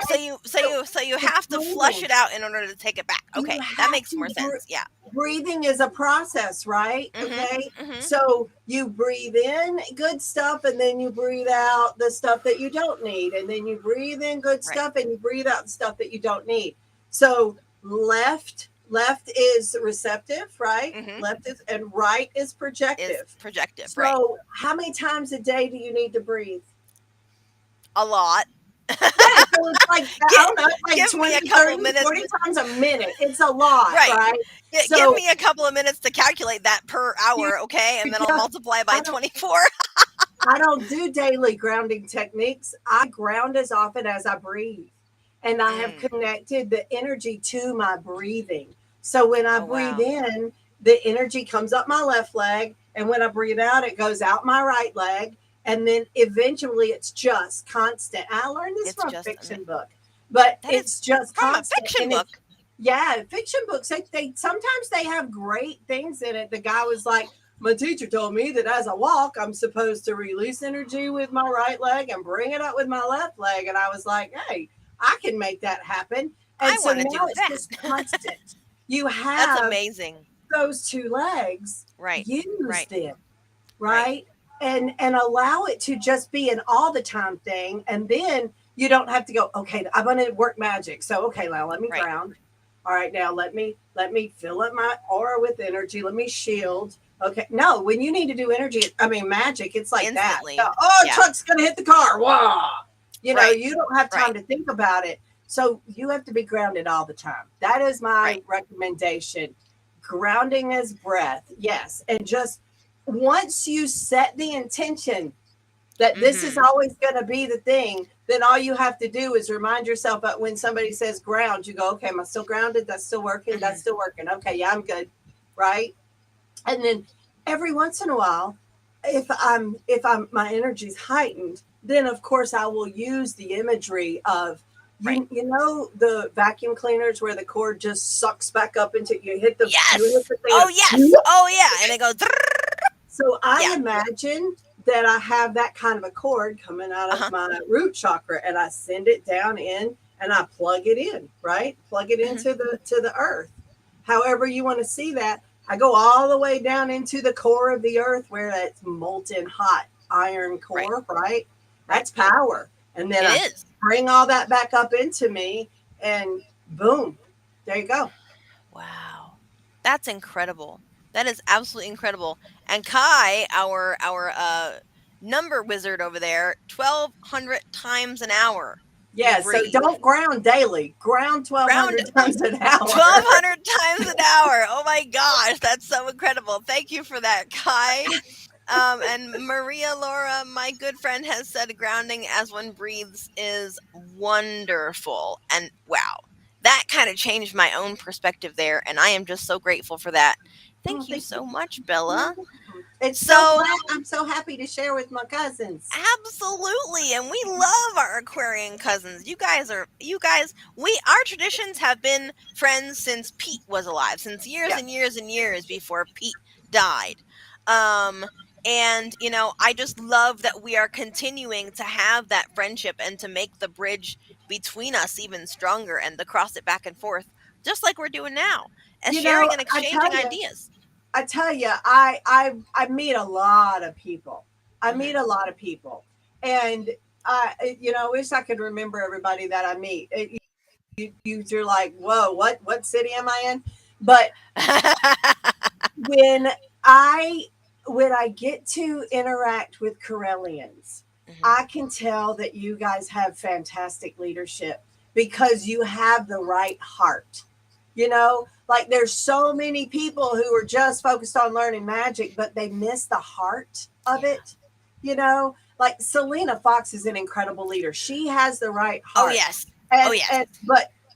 So Okay. you have to flush Breathing. it out in order to take it back. You Okay, that have makes more to sense. Yeah. breathing is a process, right? Mhm. Okay. Mhm. So you breathe in good stuff and then you breathe out the stuff that you don't need. And then you breathe in good Right. stuff and you breathe out the stuff that you don't need. So left is receptive, right? Mhm. Left is and right is Is projective. projective, right? So how many times a day do you need to breathe? A lot. Yeah, so it's like, I Get don't know, it's like give me a 20, couple 30, minutes. 40 times a minute. It's a lot, Right. right? Give So me a couple of minutes to calculate that per you, hour, okay? And you then I'll just, multiply by I don't 24. I don't do daily grounding techniques. I ground as often as I breathe. And I have Mm. connected the energy to my breathing. So when I Oh breathe wow. in, the energy comes up my left leg. And when I breathe out, it goes out my right leg. And then eventually it's just constant. I learned this It's from a just fiction book, but that is it's just from a constant. fiction And it's, book. yeah, fiction books, they sometimes they have great things in it. The guy was like, my teacher told me that as I walk, I'm supposed to release energy with my right leg and bring it up with my left leg. And I was like, hey, I can make that happen. I And so want to now do it's that. just constant. You That's have amazing. those two legs, Right. use Right. them, Right. right? And allow it to just be an all the time thing. And then you don't have to go, okay, I'm gonna work magic. So okay, now let me Right. ground. All right, now let me fill up my aura with energy. Let me shield. Okay. No, when you need to do energy, I mean magic, it's like that. Instantly. Oh, Yeah. truck's gonna hit the car. Wow. Right. You don't have time Right. to think about it. So you have to be grounded all the time. That is my Right. recommendation. Grounding is breath. Yes. And just once you set the intention, that this is Mhm. always going to be the thing, then all you have to do is remind yourself that when somebody says ground, you go, okay, am I still grounded? That's still working. That's Mhm. still working. Okay, yeah, I'm good. Right. And then every once in a while, if I'm my energy's heightened, then of course I will use the imagery of Right. you know the vacuum cleaners where the cord just sucks back up into you hit Yes. the thing Oh, and yes. Oh, yeah, and it goes so I yeah. imagine that I have that kind of a cord coming out of Uh-huh. my root chakra and I send it down in and I plug it in, right? Plug it Mhm. into the earth. However you want to see that. I go all the way down into the core of the earth where it's molten hot iron Right. core, right? Right. That's power. And then It I is. bring all that back up into me and boom, there you go. Wow. That's incredible. That is absolutely incredible. And Kai, our number wizard over there, 1,200 times an hour you Yeah, so breathe. don't ground daily. Ground Ground 1,200 times an hour. 1,200 times an hour. Oh my gosh, that's so incredible. Thank you for that, Kai. And Maria Laura, my good friend, has said grounding as one breathes is wonderful. And wow, that kind of changed my own perspective there. And I am just so grateful for that. Oh, Thank you thank you. so much, You're Bella. welcome. It's so So, glad. I'm so happy to share with my cousins. absolutely, and we love our Aquarian cousins. You guys, we our traditions have been friends since Pete was alive, since years Yeah. and years and years before Pete died. Um and I just love that we are continuing to have that friendship and to make the bridge between us even stronger and to cross it back and forth just like we're doing now, as You know, sharing and exchanging ideas. I meet a lot of people. I meet Mhm. a lot of people, and I wish I could remember everybody that I meet. You're like, whoa, what city am I in? But when I when I get to interact with Correllians, Mhm. I can tell that you guys have fantastic leadership because you have the right heart. Like there's so many people who are just focused on learning magic, but they miss the heart of Yeah. it. Like Selena Fox is an incredible leader. She has the right Oh heart. yes. Oh And yes. and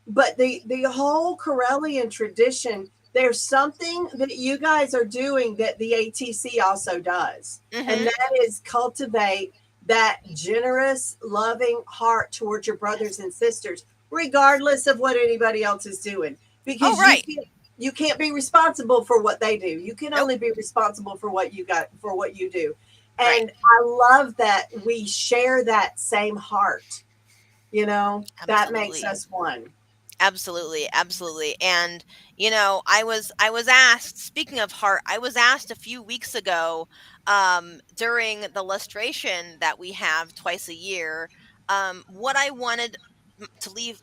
but the whole Corellian tradition, there's something that you guys are doing that the ATC also does. And Mhm. that is cultivate that generous, loving heart towards your Yes. brothers and sisters, regardless of what anybody else is doing. Oh Because you right. can't you can't be responsible for what they do. You can Nope. only be responsible for what you do. Right. And I love that we share that same heart. That makes Absolutely. us one. Absolutely. Absolutely. And I was asked, speaking of heart, I was asked a few weeks ago during the lustration that we have twice a year, what I wanted to leave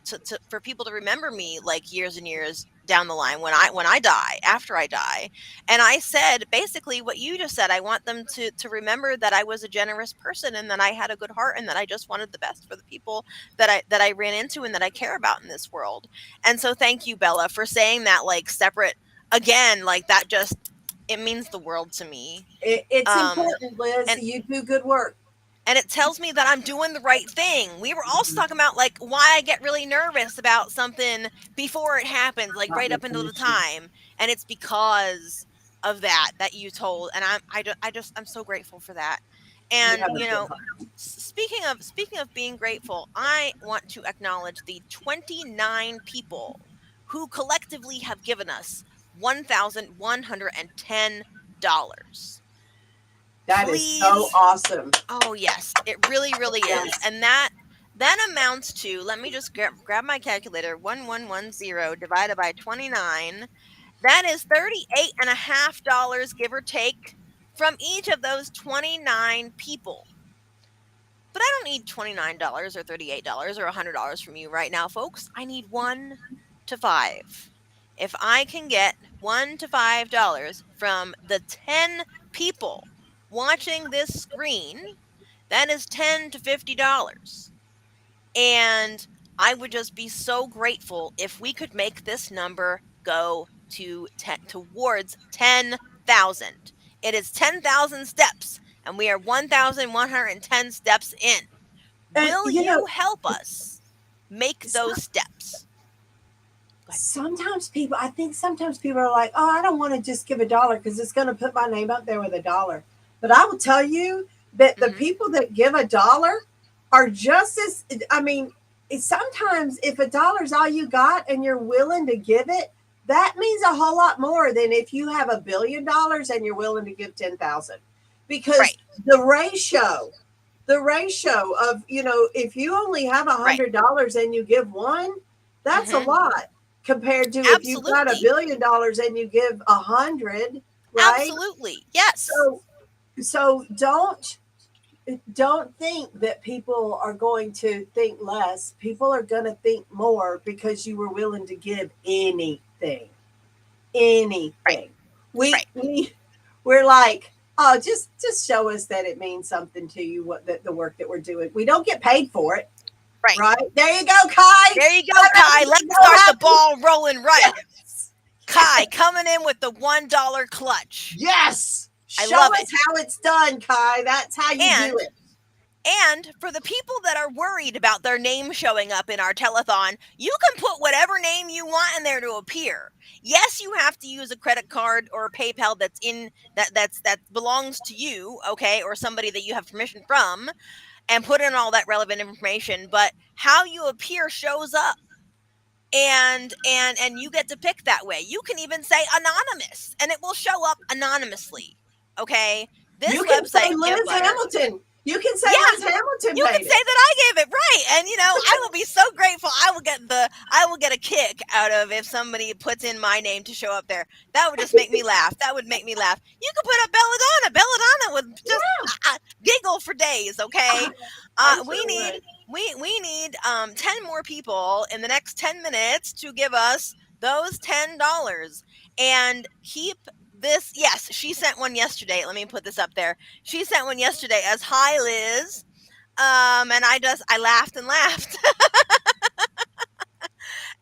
for people to remember me like years and years down the line when I die, after I die. And I said basically what you just said. I want them to remember that I was a generous person and that I had a good heart and that I just wanted the best for the people that I ran into and that I care about in this world. And so thank you, Bella, for saying that, like, separate again, like that just it means the world to me. It's Um important, Liz. and You do good work. and it tells me that I'm doing the right thing. We were also talking about like why I get really nervous about something before it happens, like Not right my up until the permission. time, and it's because of that you told, and I'm so grateful for that. You And have a good heart. speaking of being grateful, I want to acknowledge the 29 people who collectively have given us $1,110. That is so Please. awesome. Oh, yes, it really, really is. Yes. And that amounts to, let me just grab my calculator, 1110 divided by 29. That is $38.50, give or take, from each of those 29 people. But I don't need $29 or $38 or $100 from you right now, folks. I need 1 to 5. If I can get $1 to $5 from the 10 people watching this screen, that is $10 to $50. And I would just be so grateful if we could make this number go towards 10,000. It is 10,000 steps and we are 1,110 steps in. And Will you help us make those steps? sometimes people, I think sometimes people are like, oh, I don't want to just give $1 because it's going to put my name up there with $1. But I will tell you that the people that give $1 are just as, I mean, sometimes if $1 is all you got and you're willing to give it, that means a whole lot more than if you have $1 billion and you're willing to give 10,000, because Right. the ratio of, if you only have $100 and you give one, that's a lot compared to if you've got $1 Absolutely. billion and you give 100, right? Absolutely. Yes. So don't think that people are going to think less. People are going to think more because you were willing to give anything. Right. We Right. we're like, oh, just show us that it means something to you, what the work that we're doing. We don't get paid for it. Right. Right. There you go, Kai. There you go, Kai. Let's start the ball rolling right. Yes. Kai coming in with the $1 clutch. Yes. I Show love us it. how it's done, Kai. That's how you do it. And for the people that are worried about their name showing up in our telethon, you can put whatever name you want in there to appear. Yes, you have to use a credit card or a PayPal that belongs to you, okay, or somebody that you have permission from, and put in all that relevant information, but how you appear shows up. And you get to pick that way. You can even say anonymous and it will show up anonymously. Okay? This You can say website, Liz Give Butter. Hamilton. You can say Yeah, Liz Hamilton. you can made say it. that I gave it right, and I will be so grateful. I will get a kick out of if somebody puts in my name to show up there. That would just make me laugh. That would make me laugh. You could put up Belladonna. Belladonna would just giggle for days. Okay, we need 10 more people in the next 10 minutes to give us those $10 and keep this. Yes, she sent one yesterday. Let me put this up there. She sent one yesterday as hi Liz. And I laughed and laughed.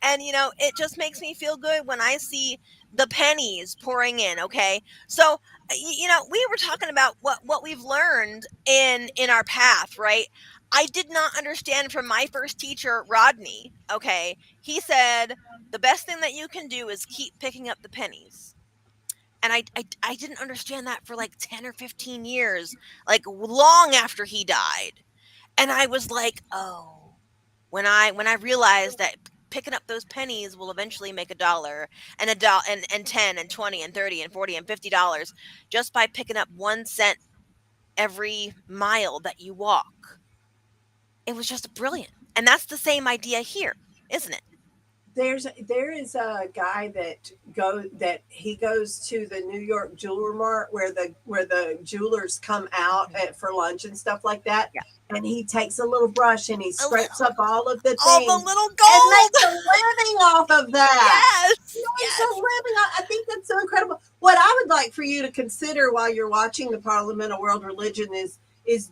And it just makes me feel good when I see the pennies pouring in. Okay, so we were talking about what we've learned in our path, right? I did not understand from my first teacher, Rodney. Okay, he said the best thing that you can do is keep picking up the pennies. And I didn't understand that for like 10 or 15 years, like long after he died. And I was like, oh, when I realized that picking up those pennies will eventually make $1 and and 10 and 20 and 30 and 40 and $50 just by picking up 1 cent every mile that you walk. It was just brilliant. And that's the same idea here, isn't it? There is a guy that he goes to the New York Jeweler Mart where the jewelers come out for lunch and stuff like that. Yeah. And he takes a little brush and he scrapes up all of the things, all the little and gold, makes a living off of that. yes, Makes a living. I think that's so incredible. What I would like for you to consider while you're watching the Parliament of World Religion is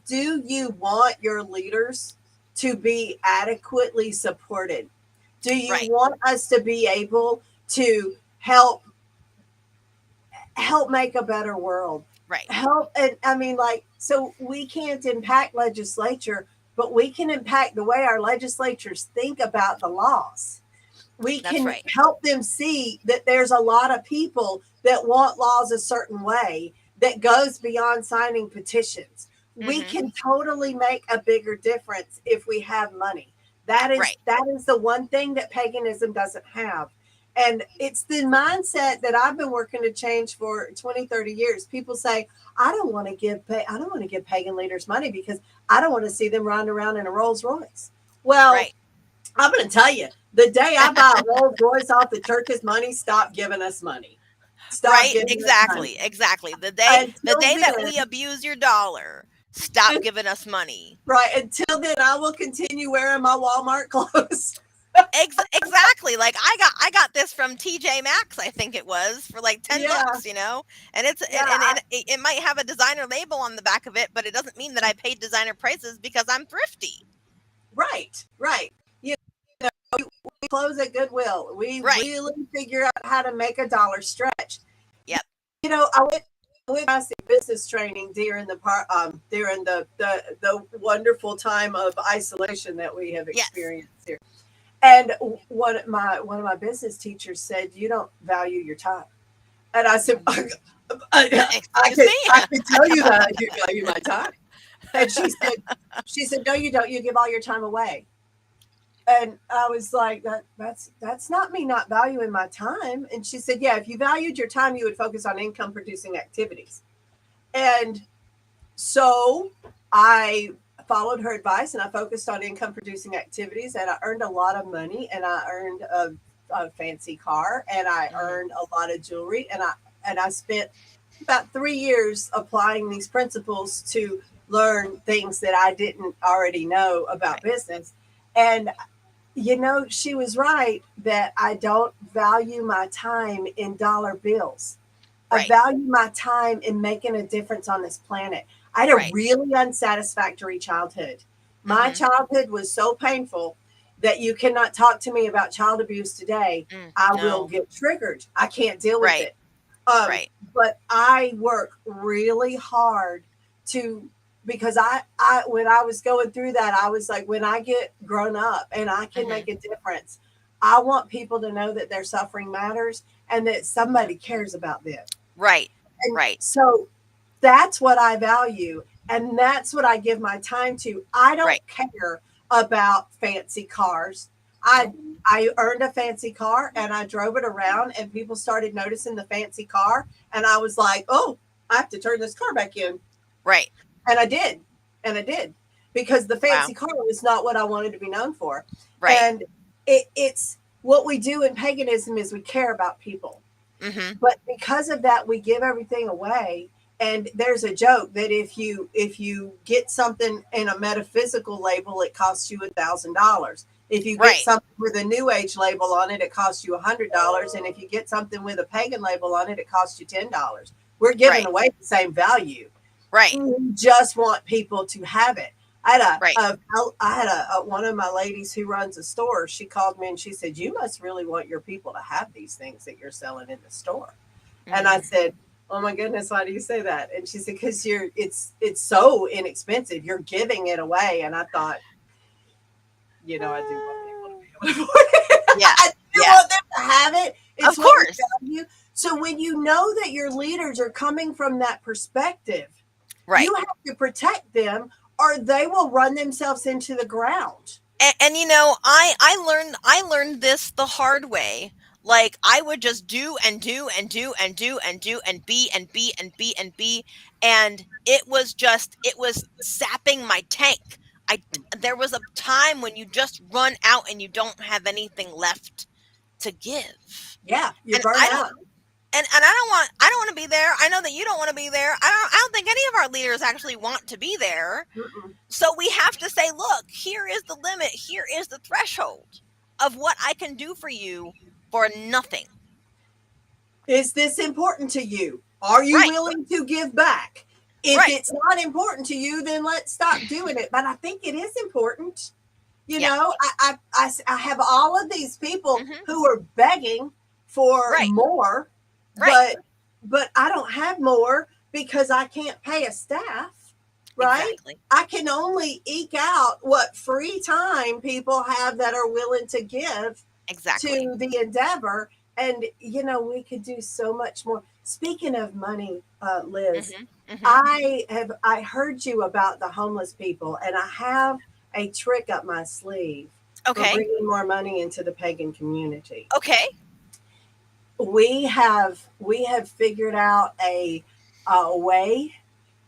do you want your leaders to be adequately supported? Do you Right. want us to be able to help make a better world? Right. Help, and I mean, like, so we can't impact legislature, but we can impact the way our legislatures think about the laws. We That's can right. help them see that there's a lot of people that want laws a certain way that goes beyond signing petitions. We can totally make a bigger difference if we have money. That is the one thing that paganism doesn't have. And it's the mindset that I've been working to change for 20, 30 years. People say, I don't want to give pagan leaders money because I don't want to see them riding around in a Rolls Royce. Well, I'm going to tell you, the day I buy a Rolls Royce off the church's money, stop giving us money. Exactly. The day that we abuse your dollar, stop giving us money. Right. Until then, I will continue wearing my Walmart clothes. Exactly. Like I got this from TJ Maxx, I think it was, for like $10, and it might have a designer label on the back of it, but it doesn't mean that I paid designer prices because I'm thrifty. Right. We close at Goodwill. We really figure out how to make a dollar stretch. Yep. I with my business training during the wonderful time of isolation that we have Yes. experienced here. And one of my business teachers said, "You don't value your time." And I said, Excuse me. I can tell you that I do value my time." And she said, "No, you don't. You give all your time away." And I was like, that's not me not valuing my time. And she said, "Yeah, if you valued your time, you would focus on income producing activities." And so I followed her advice and I focused on income producing activities, and I earned a lot of money, and I earned a fancy car, and I Mhm. earned a lot of jewelry, and I spent about 3 years applying these principles to learn things that I didn't already know about Right. business. And she was right that I don't value my time in dollar bills. I Right. value my time in making a difference on this planet. I had a Right. really unsatisfactory childhood. My Mhm. childhood was so painful that you cannot talk to me about child abuse today. I will No. get triggered. I can't deal with Right. it. Um, Right. but I work really hard to because I when I was going through that, I was like, when I get grown up and I can Mhm. make a difference, I want people to know that their suffering matters and that somebody cares about them. Right. And Right. so that's what I value. And that's what I give my time to. I Right. don't care about fancy cars. I No. I earned a fancy car and I drove it around and people started noticing the fancy car. And I was like, oh, I have to turn this car back in. Right. And I did. And I did. Because the Wow. fancy car was not what I wanted to be known for. Right. And it's what we do in paganism is we care about people. Mhm. But because of that, we give everything away. And there's a joke that if you get something in a metaphysical label, it costs you $1,000. If you get Right. something with a new age label on it, it costs you $100. And if you get something with a pagan label on it, it costs you $10. We're giving Right. away the same value. Right. We just want people to have it. I had Right. one of my ladies who runs a store. She called me and she said, "You must really want your people to have these things that you're selling in the store." And I Mhm. said, "Oh my goodness, why do you say that?" And she said, "Because it's so inexpensive. You're giving it away." And I thought, I do want people to be able to afford it. Yeah. I do Yeah. want them to have it. Of It's what we course. value. So when you know that your leaders are coming from that perspective, Right. you have to protect them or they will run themselves into the ground. And I learned this the hard way. Like I would just do and do and do and do and do and be and be and be and be, and it was sapping my tank. There was a time when you just run out and you don't have anything left to give. Yeah, you're And burnt I don't out. and I don't want to be there. I know that you don't want to be there. I don't think any of our leaders actually want to be there. Mm-mm. So we have to say, look, here is the limit. Here is the threshold of what I can do for you for nothing. Is this important to you? Are you Right. willing to give back? If Right. it's not important to you, then let's stop doing it. But I think it is important. Yeah. I have all of these people Mhm. who are begging for Right. more, Right. but I don't have more because I can't pay a staff, right? Exactly. I can only eke out what free time people have that are willing to give Exactly. to the endeavor. And we could do so much more. Speaking of money, Liz, Mhm. Mhm. I heard you about the homeless people, and I have a trick up my sleeve for Okay. bringing more money into the pagan community. Okay. We have figured out a way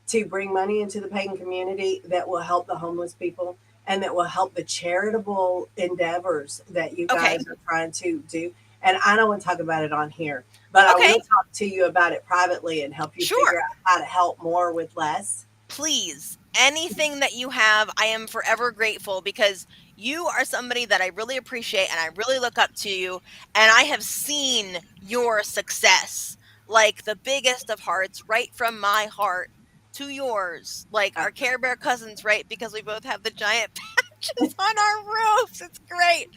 to bring money into the pagan community that will help the homeless people and that will help the charitable endeavors that you Okay. guys are trying to do. And I don't want to talk about it on here, but I Okay. will talk to you about it privately and help you figure Sure. out how to help more with less. Please, anything that you have, I am forever grateful because you are somebody that I really appreciate and I really look up to you. And I have seen your success, like the biggest of hearts, right from my heart to yours, like Uh, our Care Bear cousins, right? Because we both have the giant patches on our roofs. It's great.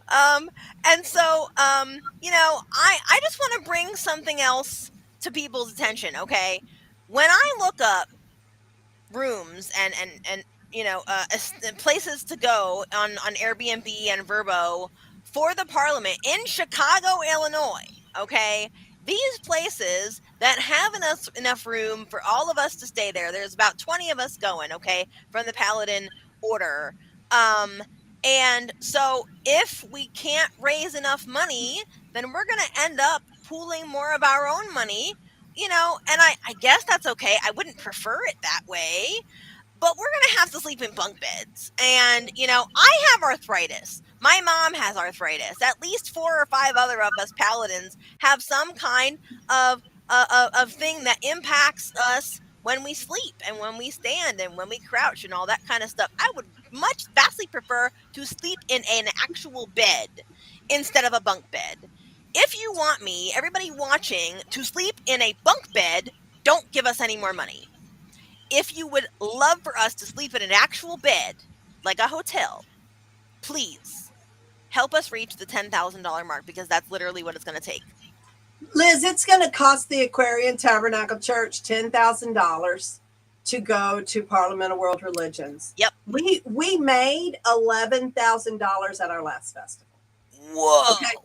Um, and so, I just want to bring something else to people's attention, okay? when I look up rooms and places to go on Airbnb and Verbo for the Parliament in Chicago, Illinois. Okay, these places that have enough room for all of us to stay there. There's about 20 of us going. Okay, from the Paladin Order. And so if we can't raise enough money, then we're going to end up pooling more of our own money. And I guess that's okay. I wouldn't prefer it that way, but we're going to have to sleep in bunk beds. And, I have arthritis. My mom has arthritis. At least 4 or 5 other of us paladins have some kind of thing that impacts us when we sleep and when we stand and when we crouch and all that kind of stuff. I would vastly prefer to sleep in an actual bed instead of a bunk bed. If you want me, everybody watching, to sleep in a bunk bed, don't give us any more money. If you would love for us to sleep in an actual bed, like a hotel, please help us reach the $10,000 mark, because that's literally what it's going to take. Liz, it's going to cost the Aquarian Tabernacle Church $10,000 to go to Parliament of World Religions. Yep. We made $11,000 at our last festival. Whoa. Okay.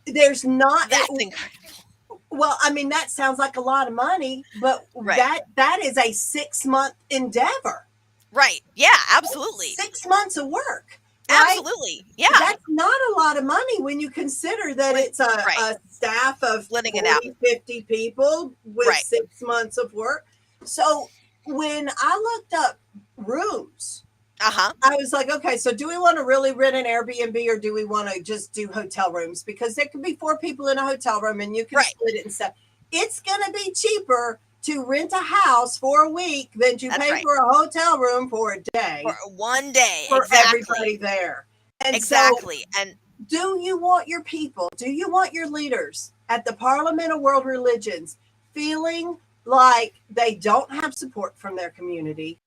There's not. That's incredible. Well, I mean, that sounds like a lot of money, but right. that is a 6-month endeavor. Right. Yeah, absolutely. 6 months of work. Right? Absolutely. Yeah. That's not a lot of money when you consider that it's a staff of 40, 50 people with 6 months of work. So when I looked up rooms, I was like, okay, so do we want to really rent an Airbnb, or do we want to just do hotel rooms? Because there could be 4 people in a hotel room and you can split it and stuff. It's going to be cheaper to rent a house for a week than to pay for a hotel room for a day. For one day. For everybody there. And so, and do you want your people, do you want your leaders at the Parliament of World Religions feeling like they don't have support from their community?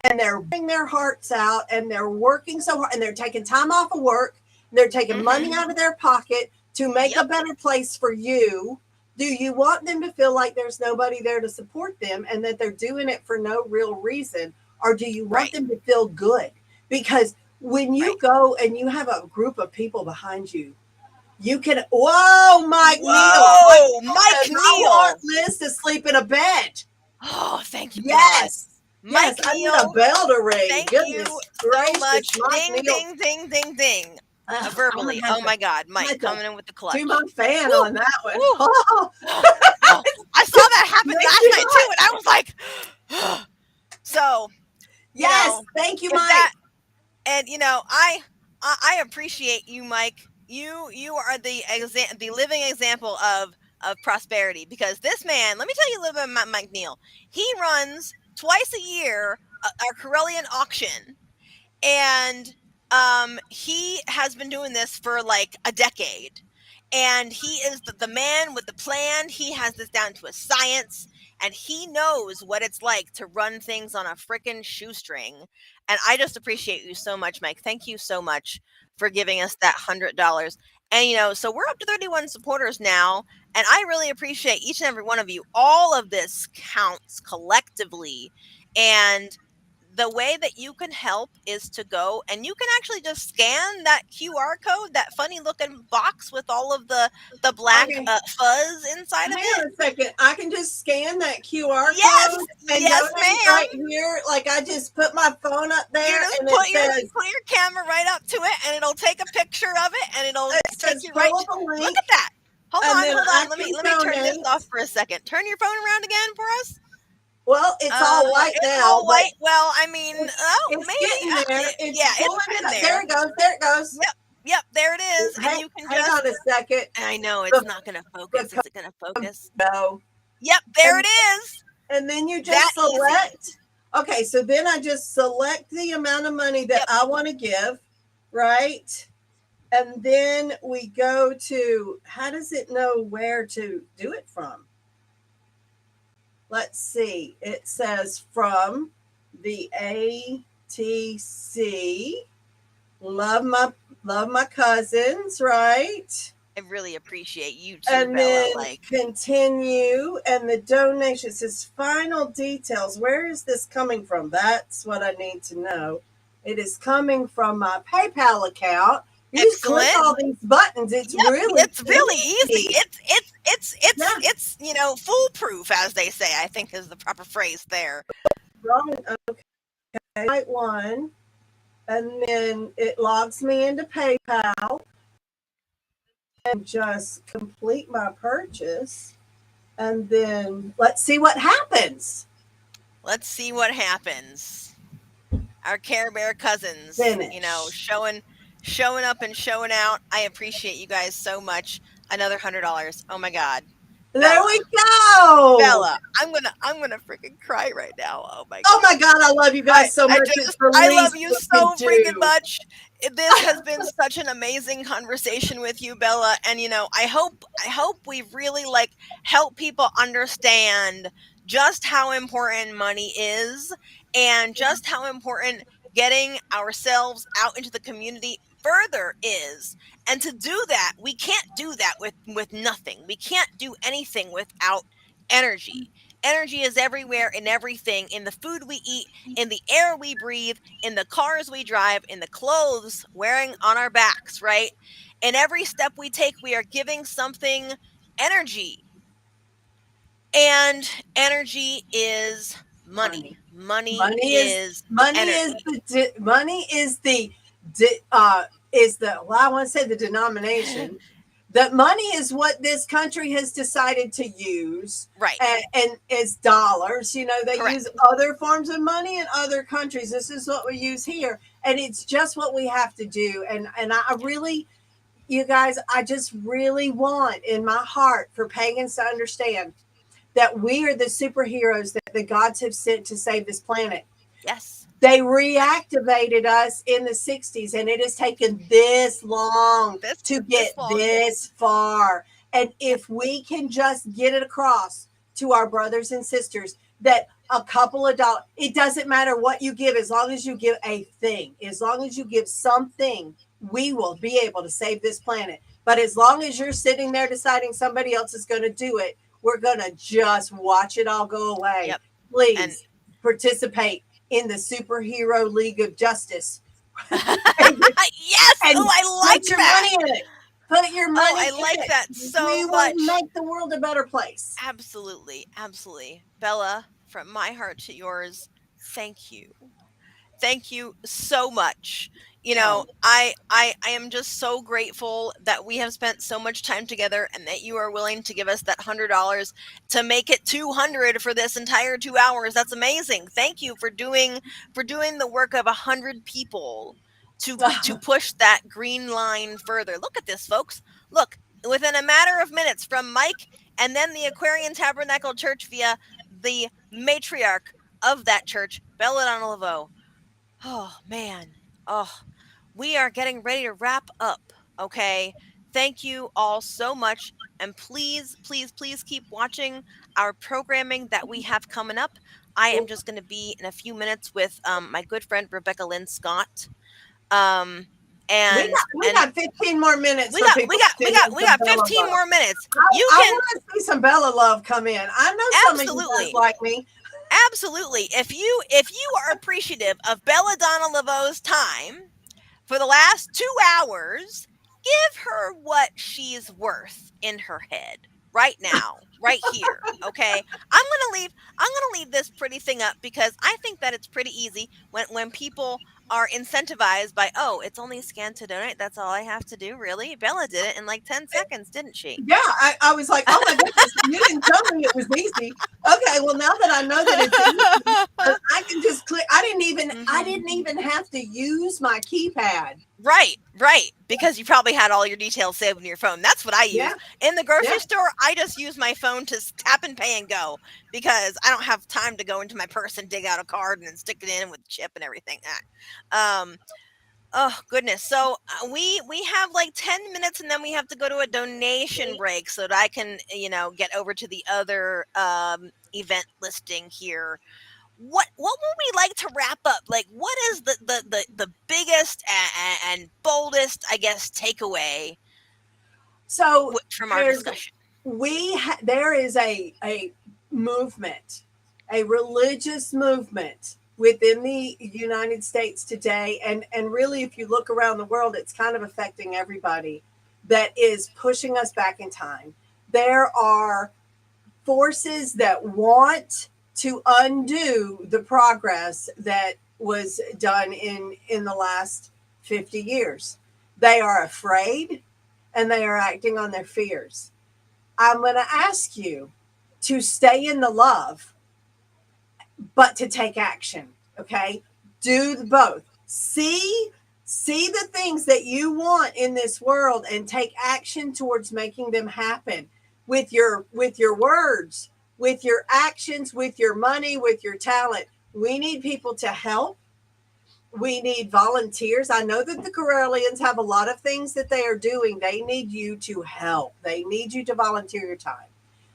And they're putting their hearts out and they're working so hard and they're taking time off of work. They're taking money out of their pocket to make a better place for you. Do you want them to feel like there's nobody there to support them and that they're doing it for no real reason? Or do you want them to feel good? Because when you go and you have a group of people behind you, you can, Mike Neal. Mike Neal. I want Liz to sleep in a bed. Oh, thank you. Yes. Mike I need a bell to ring. Thank Goodness you gracious, so much. Mike Ding, ding, ding, ding. Verbally. Oh my God. Mike coming in with the clutch. Do my fan on that one. I saw that happen last night too. And I was like, so. Yes. Thank you, Mike. And I appreciate you, Mike. You are the living example of prosperity, because this man, let me tell you a little bit about Mike Neal. He runs twice a year our Correllian auction, and he has been doing this for like a decade, and he is the man with the plan. He has this down to a science, and he knows what it's like to run things on a freaking shoestring. And I just appreciate you so much, Mike. Thank you so much for giving us that $100. And so we're up to 31 supporters now, and I really appreciate each and every one of you. All of this counts collectively, and the way that you can help is to go, and you can actually just scan that QR code, that funny looking box with all of the black fuzz inside of it. Hang on a second. I can just scan that QR code. Yes, ma'am. Right here, like I just put my phone up there, and put your camera right up to it, and it'll take a picture of it, and it'll take you right. Look at that. Hold on. Let me turn this off for a second. Turn your phone around again for us. Well, it's all white now. It's all white. Well, I mean, it's maybe. There. It's in there. There it goes. There it goes. Yep, there it is. And you can hang on a second. I know it's not going to focus. Is it going to focus? No. Yep, there it is. And then you just select. Easy. Okay, so then I just select the amount of money that I want to give, right? And then we go to, how does it know where to do it from? Let's see. It says from the ATC. Love my cousins, right? I really appreciate you too, And Bella. then Like, continue, and the donation says final details. Where is this coming from? That's what I need to know. It is coming from my PayPal account. You just click excellent. all these buttons. It's Yep, really it's really easy. easy. Yeah, It's foolproof, as they say. I think is the proper phrase there. wrong. Okay, right one, and then it logs me into PayPal, and just complete my purchase, and then let's see what happens. Let's see what happens. Our Care Bear cousins, Finish. showing up and showing out. I appreciate you guys so much. Another $100. Oh my God, There Bella, we go. Bella, I'm gonna freaking cry right now. Oh my Oh my God. God, I love you guys so much. It's the I love least you we can so freaking do. much. This has been such an amazing conversation with you, Bella. And I hope we've really like helped people understand just how important money is and just how important getting ourselves out into the community further is. And to do that, we can't do that with nothing. We can't do anything without energy. Energy is everywhere in everything, in the food we eat, in the air we breathe, in the cars we drive, in the clothes wearing on our backs, right? In every step we take, we are giving something energy. And energy is money. Money. Money Money is is money is energy. money is the well, I want to say the denomination that money is what this country has decided to use, Right. and is dollars. You know, they use Correct. other forms of money in other countries. This is what we use here, and it's just what we have to do. And I really, you guys, I just really want in my heart for pagans to understand that we are the superheroes that the gods have sent to save this planet. Yes. They Yes. reactivated us in the 60s, and it has taken this long to This get long. this far. And Yep. if we can just get it across to our brothers and sisters that a couple of dollars, it doesn't matter what you give, as long as you give a thing, as long as you give something, we will be able to save this planet. But as long as you're sitting there deciding somebody else is going to do it, we're going to just watch it all go away. Yep. And Please participate in the superhero league of justice. yes. Oh, And I put like your that. money in it. Put your Oh, money I in like it. that so We will much. make the world a better place. Absolutely. Absolutely. Bella, from my heart to yours, thank you. Thank you so much. Oh, I am just so grateful that we have spent so much time together and that you are willing to give us that $100 to make it 200 for this entire 2 hours. That's amazing. Thank you for doing the work of 100 people to push that green line further. Look at this, folks. Look, within a matter of minutes from Mike and then the Aquarian Tabernacle Church via the matriarch of that church, Belladonna LaVeau. Oh, man. Oh, we are getting ready to wrap up. Okay. Thank you all so much. And please, please, please keep watching our programming that we have coming up. I am just going to be in a few minutes with my good friend Rebecca Lynn Scott. Um, we and got we and got 15 more minutes we for got people we to got we send got in we some got Bella 15 love. more minutes. I, You I can want to see some Bella love come in. I know some of you guys absolutely. like me. Absolutely. If you are appreciative of Belladonna LaVeau's time for the last 2 hours, give her what she's worth in her head right now, right here. Okay. I'm gonna leave this pretty thing up because I think that it's pretty easy when people are incentivized by, oh, it's only a scan to donate. That's all I have to do. Really? Bella did it in like 10 seconds, didn't she? Yeah, I was like, oh my goodness, you didn't tell me it was easy. Okay, well now that I know that it's easy, I can just click. I Mhm. didn't even have to use my keypad. Right, right. Because you probably had all your details saved in your phone. That's what I Yeah, use. In the yeah. grocery store, I just use my phone to tap and pay and go because I don't have time to go into my purse and dig out a card and then stick it in with the chip and everything. Um, oh goodness. So we have like 10 minutes and then we have to go to a donation break so that I can, get over to the other event listing here. What would we like to wrap up? Like, what is the biggest and boldest, I guess, takeaway So from our there's discussion. there is a movement, a religious movement within the United States today, and really, if you look around the world, it's kind of affecting everybody, that is pushing us back in time. There are forces that want to undo the progress that was done in the last 50 years. They are afraid and they are acting on their fears. I'm going to ask you to stay in the love, but to take action. Okay. Do both. See the things that you want in this world and take action towards making them happen with your words, with your actions, with your money, with your talent. We need people to help. We need volunteers. I know that the Correllians have a lot of things that they are doing. They need you to help. They need you to volunteer your time.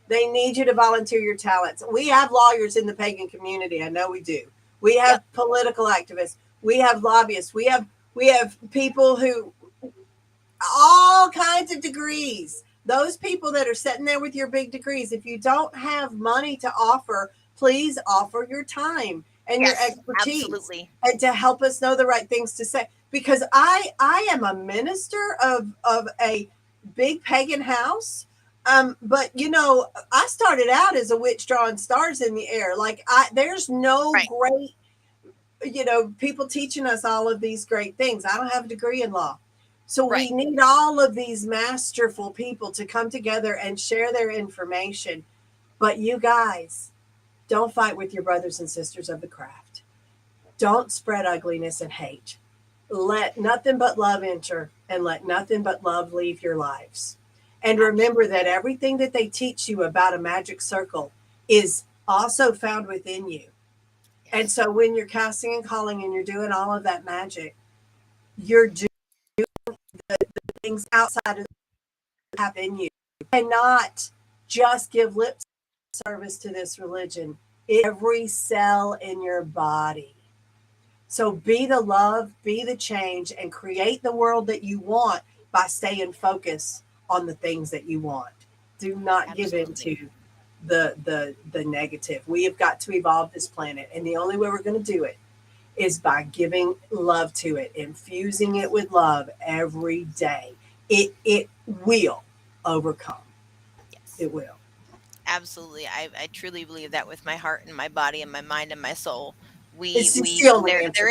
They need you to volunteer your talents. We have lawyers in the pagan community. I know we do. We Yep. have political activists. We have lobbyists. We have people who all kinds of degrees. Those people that are sitting there with your big degrees, if you don't have money to offer, please offer your time and your Yes, expertise absolutely. and to help us know the right things to say. Because I am a minister of a big pagan house. But you know, I started out as a witch drawing stars in the air. Like there's no Right. great, you know, people teaching us all of these great things. I don't have a degree in law. So Right. we need all of these masterful people to come together and share their information. But you guys, don't fight with your brothers and sisters of the craft. Don't spread ugliness and hate. Let nothing but love enter and let nothing but love leave your lives. And remember that everything that they teach you about a magic circle is also found within you. And Yes. so when you're casting and calling and you're doing all of that magic, you're doing things outside of the have in you. You cannot just give lip service to this religion. It's every cell in your body. So be the love, be the change, and create the world that you want by staying focused on the things that you want. Do not give in Absolutely. to the negative. We have got to evolve this planet, and the only way we're going to do it is by giving love to it, infusing it with love every day. It will overcome. Yes. It will. Absolutely. I truly believe that with my heart and my body and my mind and my soul. It's the only answer.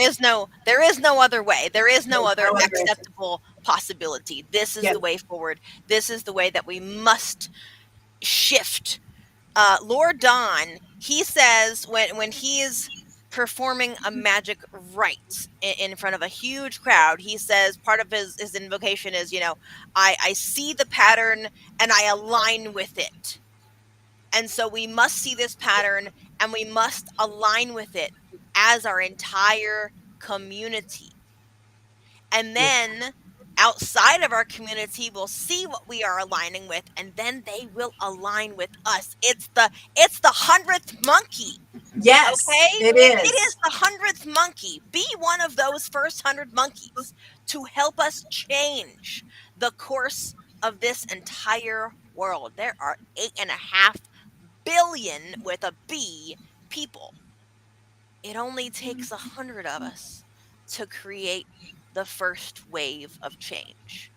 There is no other way. There is no There's other no other answer. acceptable possibility. This is Yes. the way forward. This is the way that we must shift. Lord Don, he says when he's performing a magic rite in front of a huge crowd, he says part of his invocation is, I see the pattern and I align with it. And so we must see this pattern and we must align with it as our entire community. And Yeah. then outside of our community will see what we are aligning with and then they will align with us. It's the 100th monkey. Yes, Okay? it It is is. the 100th monkey. Be one of those first 100 monkeys to help us change the course of this entire world. There are 8.5 billion with a B people. It only takes 100 of us to create the first wave of change.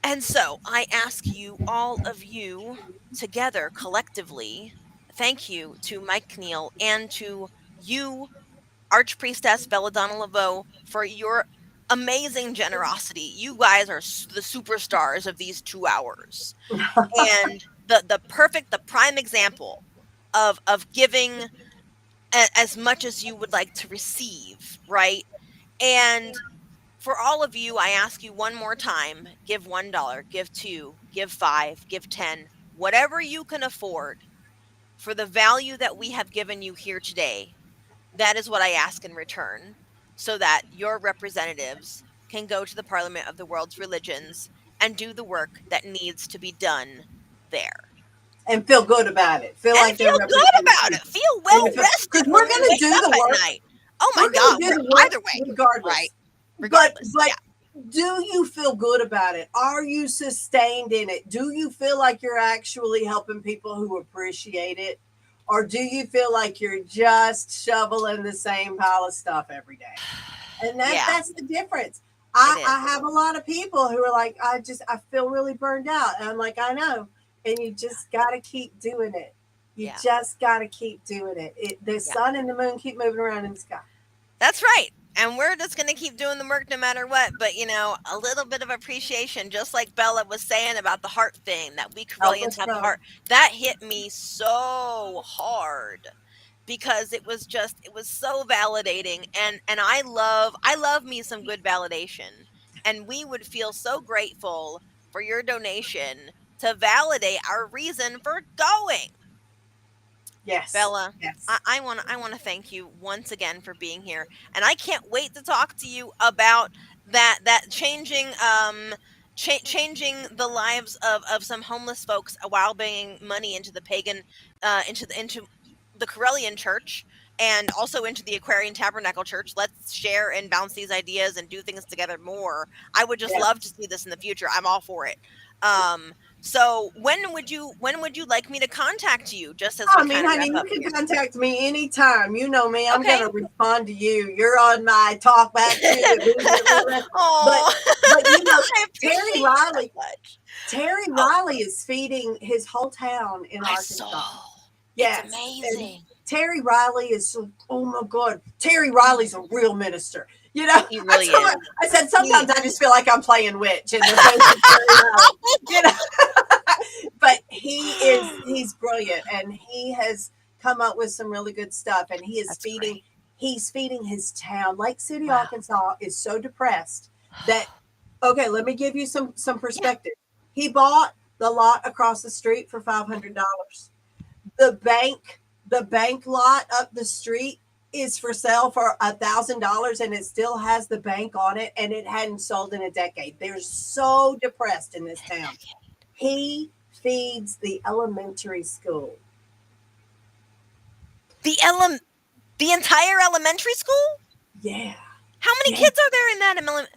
And so I ask you, all of you together collectively, thank you to Mike Neal and to you, Archpriestess Belladonna LaVeau, for your amazing generosity. You guys are the superstars of these 2 hours. And the prime example of giving as much as you would like to receive, right? And for all of you, I ask you one more time, give $1, give two, give five, give 10, whatever you can afford for the value that we have given you here today. That is what I ask in return, so that your representatives can go to the Parliament of the World's Religions and do the work that needs to be done there. And feel good about it. Feel And like they're feel good representing about you. it. Feel And well because rested when we're we going to wake do up the at work. night. Oh my We're going God. to do the Either work way, right? regardless. But Regardless. but Yeah. do you feel good about it? Are you sustained in it? Do you feel like you're actually helping people who appreciate it? Or do you feel like you're just shoveling the same pile of stuff every day? And Yeah, that's the difference. it is. I have a lot of people who are like, I feel really burned out. And I'm like, I know. And you just gotta keep doing it. You Yeah, just gotta keep doing it. The yeah. sun and the moon keep moving around in the sky. That's right. And we're just going to keep doing the work no matter what. But, a little bit of appreciation, just like Bella was saying about the heart thing, that we Help Correllians us have the grow. heart, that hit me so hard because it was so validating. And I love me some good validation. And we would feel so grateful for your donation to validate our reason for going. Yes. Bella, I, Yes. I want to I want to thank you once again for being here, and I can't wait to talk to you about that changing the lives of some homeless folks while bringing money into the pagan into the Correllian church and also into the Aquarian Tabernacle Church. Let's share and bounce these ideas and do things together more. I would just love to Yes. see this in the future. I'm all for it. Um, so when would you like me to contact you just as I we mean, kind of wrap honey, you up can here? contact me anytime. You know me. I'm Okay. gonna respond to you. You're on my talk back to immediately list. But Oh, but I Terry appreciate you so Riley, much. Terry Oh, Riley is feeding his whole town in I Arkansas. saw. It's Yes. And amazing. Terry Riley is so, oh my God. Terry Riley's a real minister. You know, He really is. I said He sometimes I just feel like I'm playing witch in the face of Terry Riley. You know, but he's brilliant and he has come up with some really good stuff and That's great. he's feeding his town. Lake City, Wow. Arkansas is so depressed that okay, let me give you some Yeah. perspective. He bought the lot across the street for $500. The bank lot up the street is for sale for $1,000 and it still has the bank on it and it hadn't sold in a decade. They're so depressed in this town. He feeds the elementary school. The the entire elementary school? Yeah. How many Yeah. kids are there in that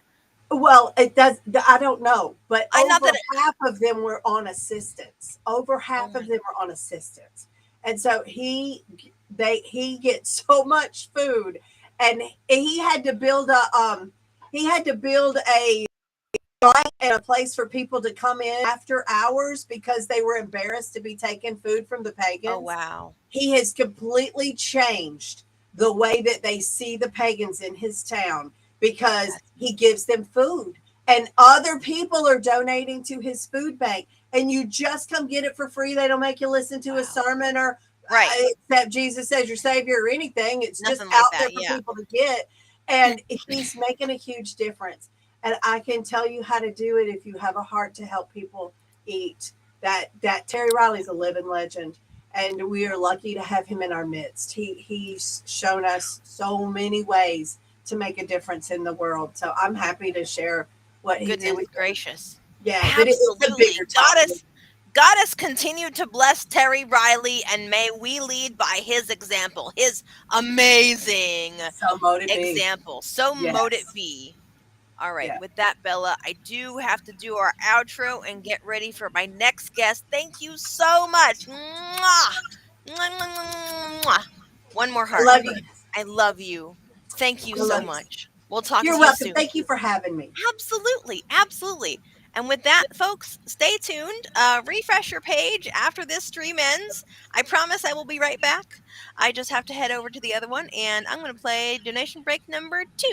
Well, it does. I don't know, but I not over that half of them were on assistance. Over oh half my of them were on assistance, and so he gets so much food, and he had to build a and a place for people to come in after hours because they were embarrassed to be taking food from the oh pagans. wow. He has completely changed the way that they see the pagans in his town because That's he gives them food and other people are donating to his food bank and you just come get it for free. They don't make you listen to a wow. sermon or Right. accept Jesus as your savior or anything. It's just Nothing like out there that. for Yeah. people to get. And he's making a huge difference. And I can tell you how to do it if you have a heart to help people eat. That Terry Riley's a living legend and we are lucky to have him in our midst. He's shown us so many ways to make a difference in the world. So I'm happy to share what he did Goodness with you. gracious. Yeah, but it's a Absolutely. bigger topic. Goddess continue to bless Terry Riley and may we lead by his example, his amazing So mote it be. example. So mote it Yes. be. All right, Yeah. with that, Bella, I do have to do our outro and get ready for my next guest. Thank you so much. Mwah! Mwah, mwah, mwah, mwah. One more I heart. love you. I love you. Thank you I so love you. much. We'll talk You're to you welcome. soon. Thank you for having me. Absolutely, absolutely. And with that, folks, stay tuned. Refresh your page after this stream ends. I promise I will be right back. I just have to head over to the other one, and I'm going to play donation break number 2.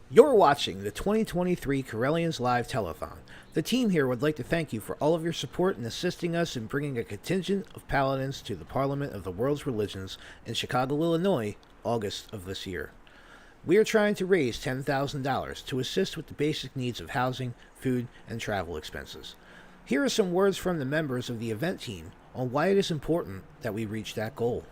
You're watching the 2023 Correllians Live Telethon. The team here would like to thank you for all of your support in assisting us in bringing a contingent of paladins to the Parliament of the World's Religions in Chicago, Illinois, August of this year. We are trying to raise $10,000 to assist with the basic needs of housing, food, and travel expenses. Here are some words from the members of the event team on why it is important that we reach that goal.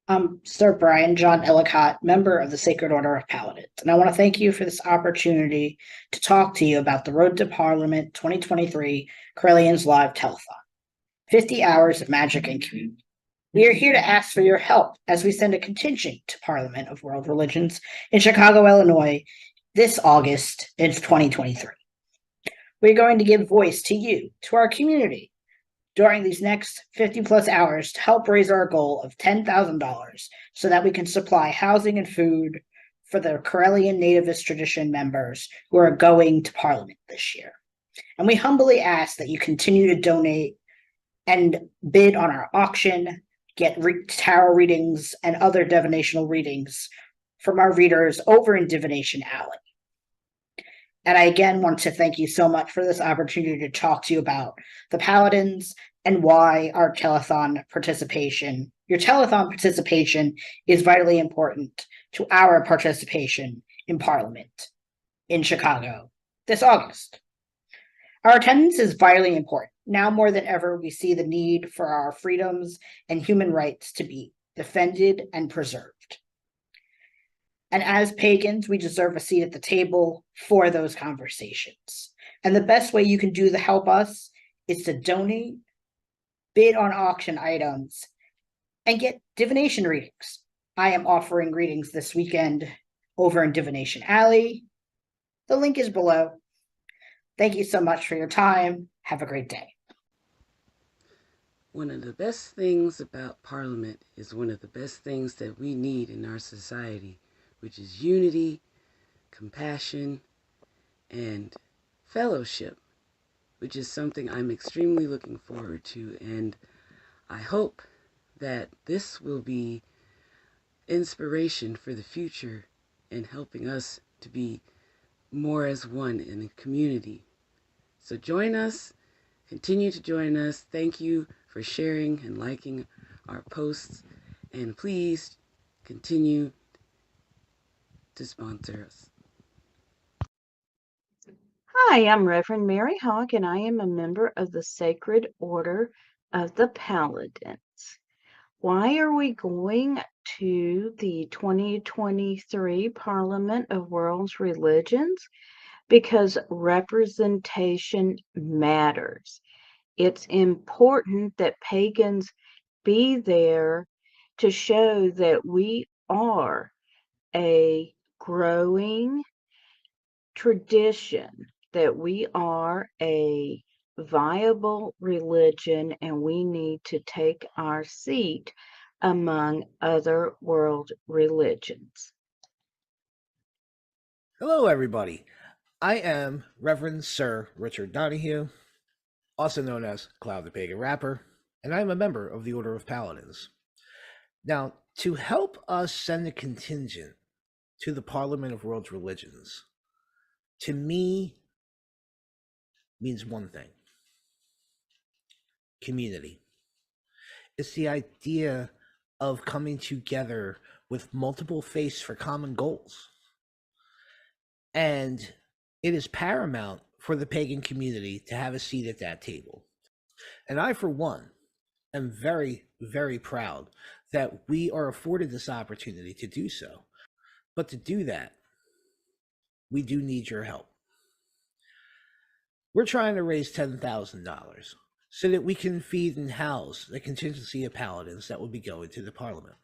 I'm Sir Brian John Ellicott, member of the Sacred Order of Paladins, and I want to thank you for this opportunity to talk to you about the Road to Parliament 2023 Correllians Live Telethon. 50 hours of magic and community. We are here to ask for your help as we send a contingent to Parliament of World Religions in Chicago, Illinois this August in 2023. We're going to give voice to you, to our community, during these next 50 plus hours to help raise our goal of $10,000 so that we can supply housing and food for the Correllian nativist tradition members who are going to Parliament this year. And we humbly ask that you continue to donate and bid on our auction, get tarot readings and other divinational readings from our readers over in Divination Alley. And I again want to thank you so much for this opportunity to talk to you about the Paladins and why our telethon participation, your telethon participation is vitally important to our participation in Parliament in Chicago this August. Our attendance is vitally important. Now more than ever, we see the need for our freedoms and human rights to be defended and preserved. And as pagans, we deserve a seat at the table for those conversations. And the best way you can do to help us is to donate, bid on auction items, and get divination readings. I am offering readings this weekend over in Divination Alley. The link is below. Thank you so much for your time. Have a great day. One of the best things about Parliament is one of the best things that we need in our society, which is unity, compassion, and fellowship, which is something I'm extremely looking forward to. And I hope that this will be inspiration for the future in helping us to be more as one in a community. So join us, continue to join us. Thank you for sharing and liking our posts, and please continue to sponsor us. Hi, I'm Reverend Mary Hawk, and I am a member of the Sacred Order of the Paladins. Why are we going to the 2023 Parliament of World's Religions? Because representation matters. It's important that pagans be there to show that we are a growing tradition, that we are a viable religion, and we need to take our seat among other world religions. Hello, everybody. I am Reverend Sir Richard Donahue, also known as Cloud the Pagan Rapper, and I am a member of the Order of Paladins. Now, to help us send a contingent to the Parliament of World's Religions, to me, means one thing: community. It's the idea of coming together with multiple faiths for common goals. And it is paramount for the pagan community to have a seat at that table. And I, for one, am very, very proud that we are afforded this opportunity to do so. But to do that, we do need your help. We're trying to raise $10,000 so that we can feed and house the contingency of paladins that will be going to the Parliament.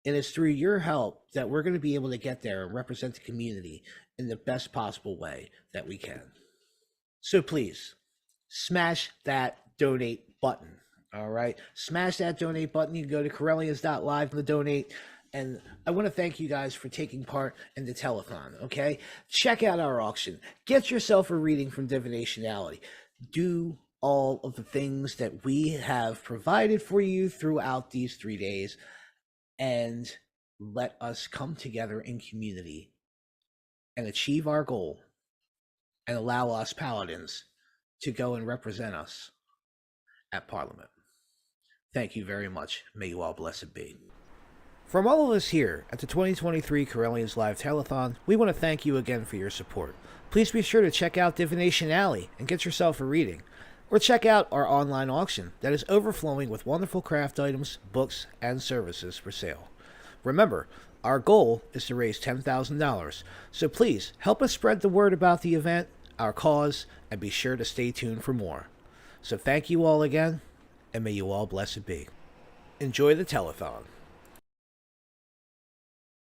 And it's through your help that we're going to be able to get there and represent the community in the best possible way that we can. So please, smash that donate button, all right? Smash that donate button. You can go to Correllians.live to donate. And I want to thank you guys for taking part in the telethon, okay? Check out our auction. Get yourself a reading from Divination Alley. Do all of the things that we have provided for you throughout these 3 days, and let us come together in community and achieve our goal and allow us paladins to go and represent us at Parliament. Thank you very much. May you all blessed be. From all of us here at the 2023 Correllians Live Telethon, we want to thank you again for your support. Please be sure to check out Divination Alley and get yourself a reading. Or check out our online auction that is overflowing with wonderful craft items, books, and services for sale. Remember, our goal is to raise $10,000, so please help us spread the word about the event, our cause, and be sure to stay tuned for more. So thank you all again, and may you all blessed be. Enjoy the telethon.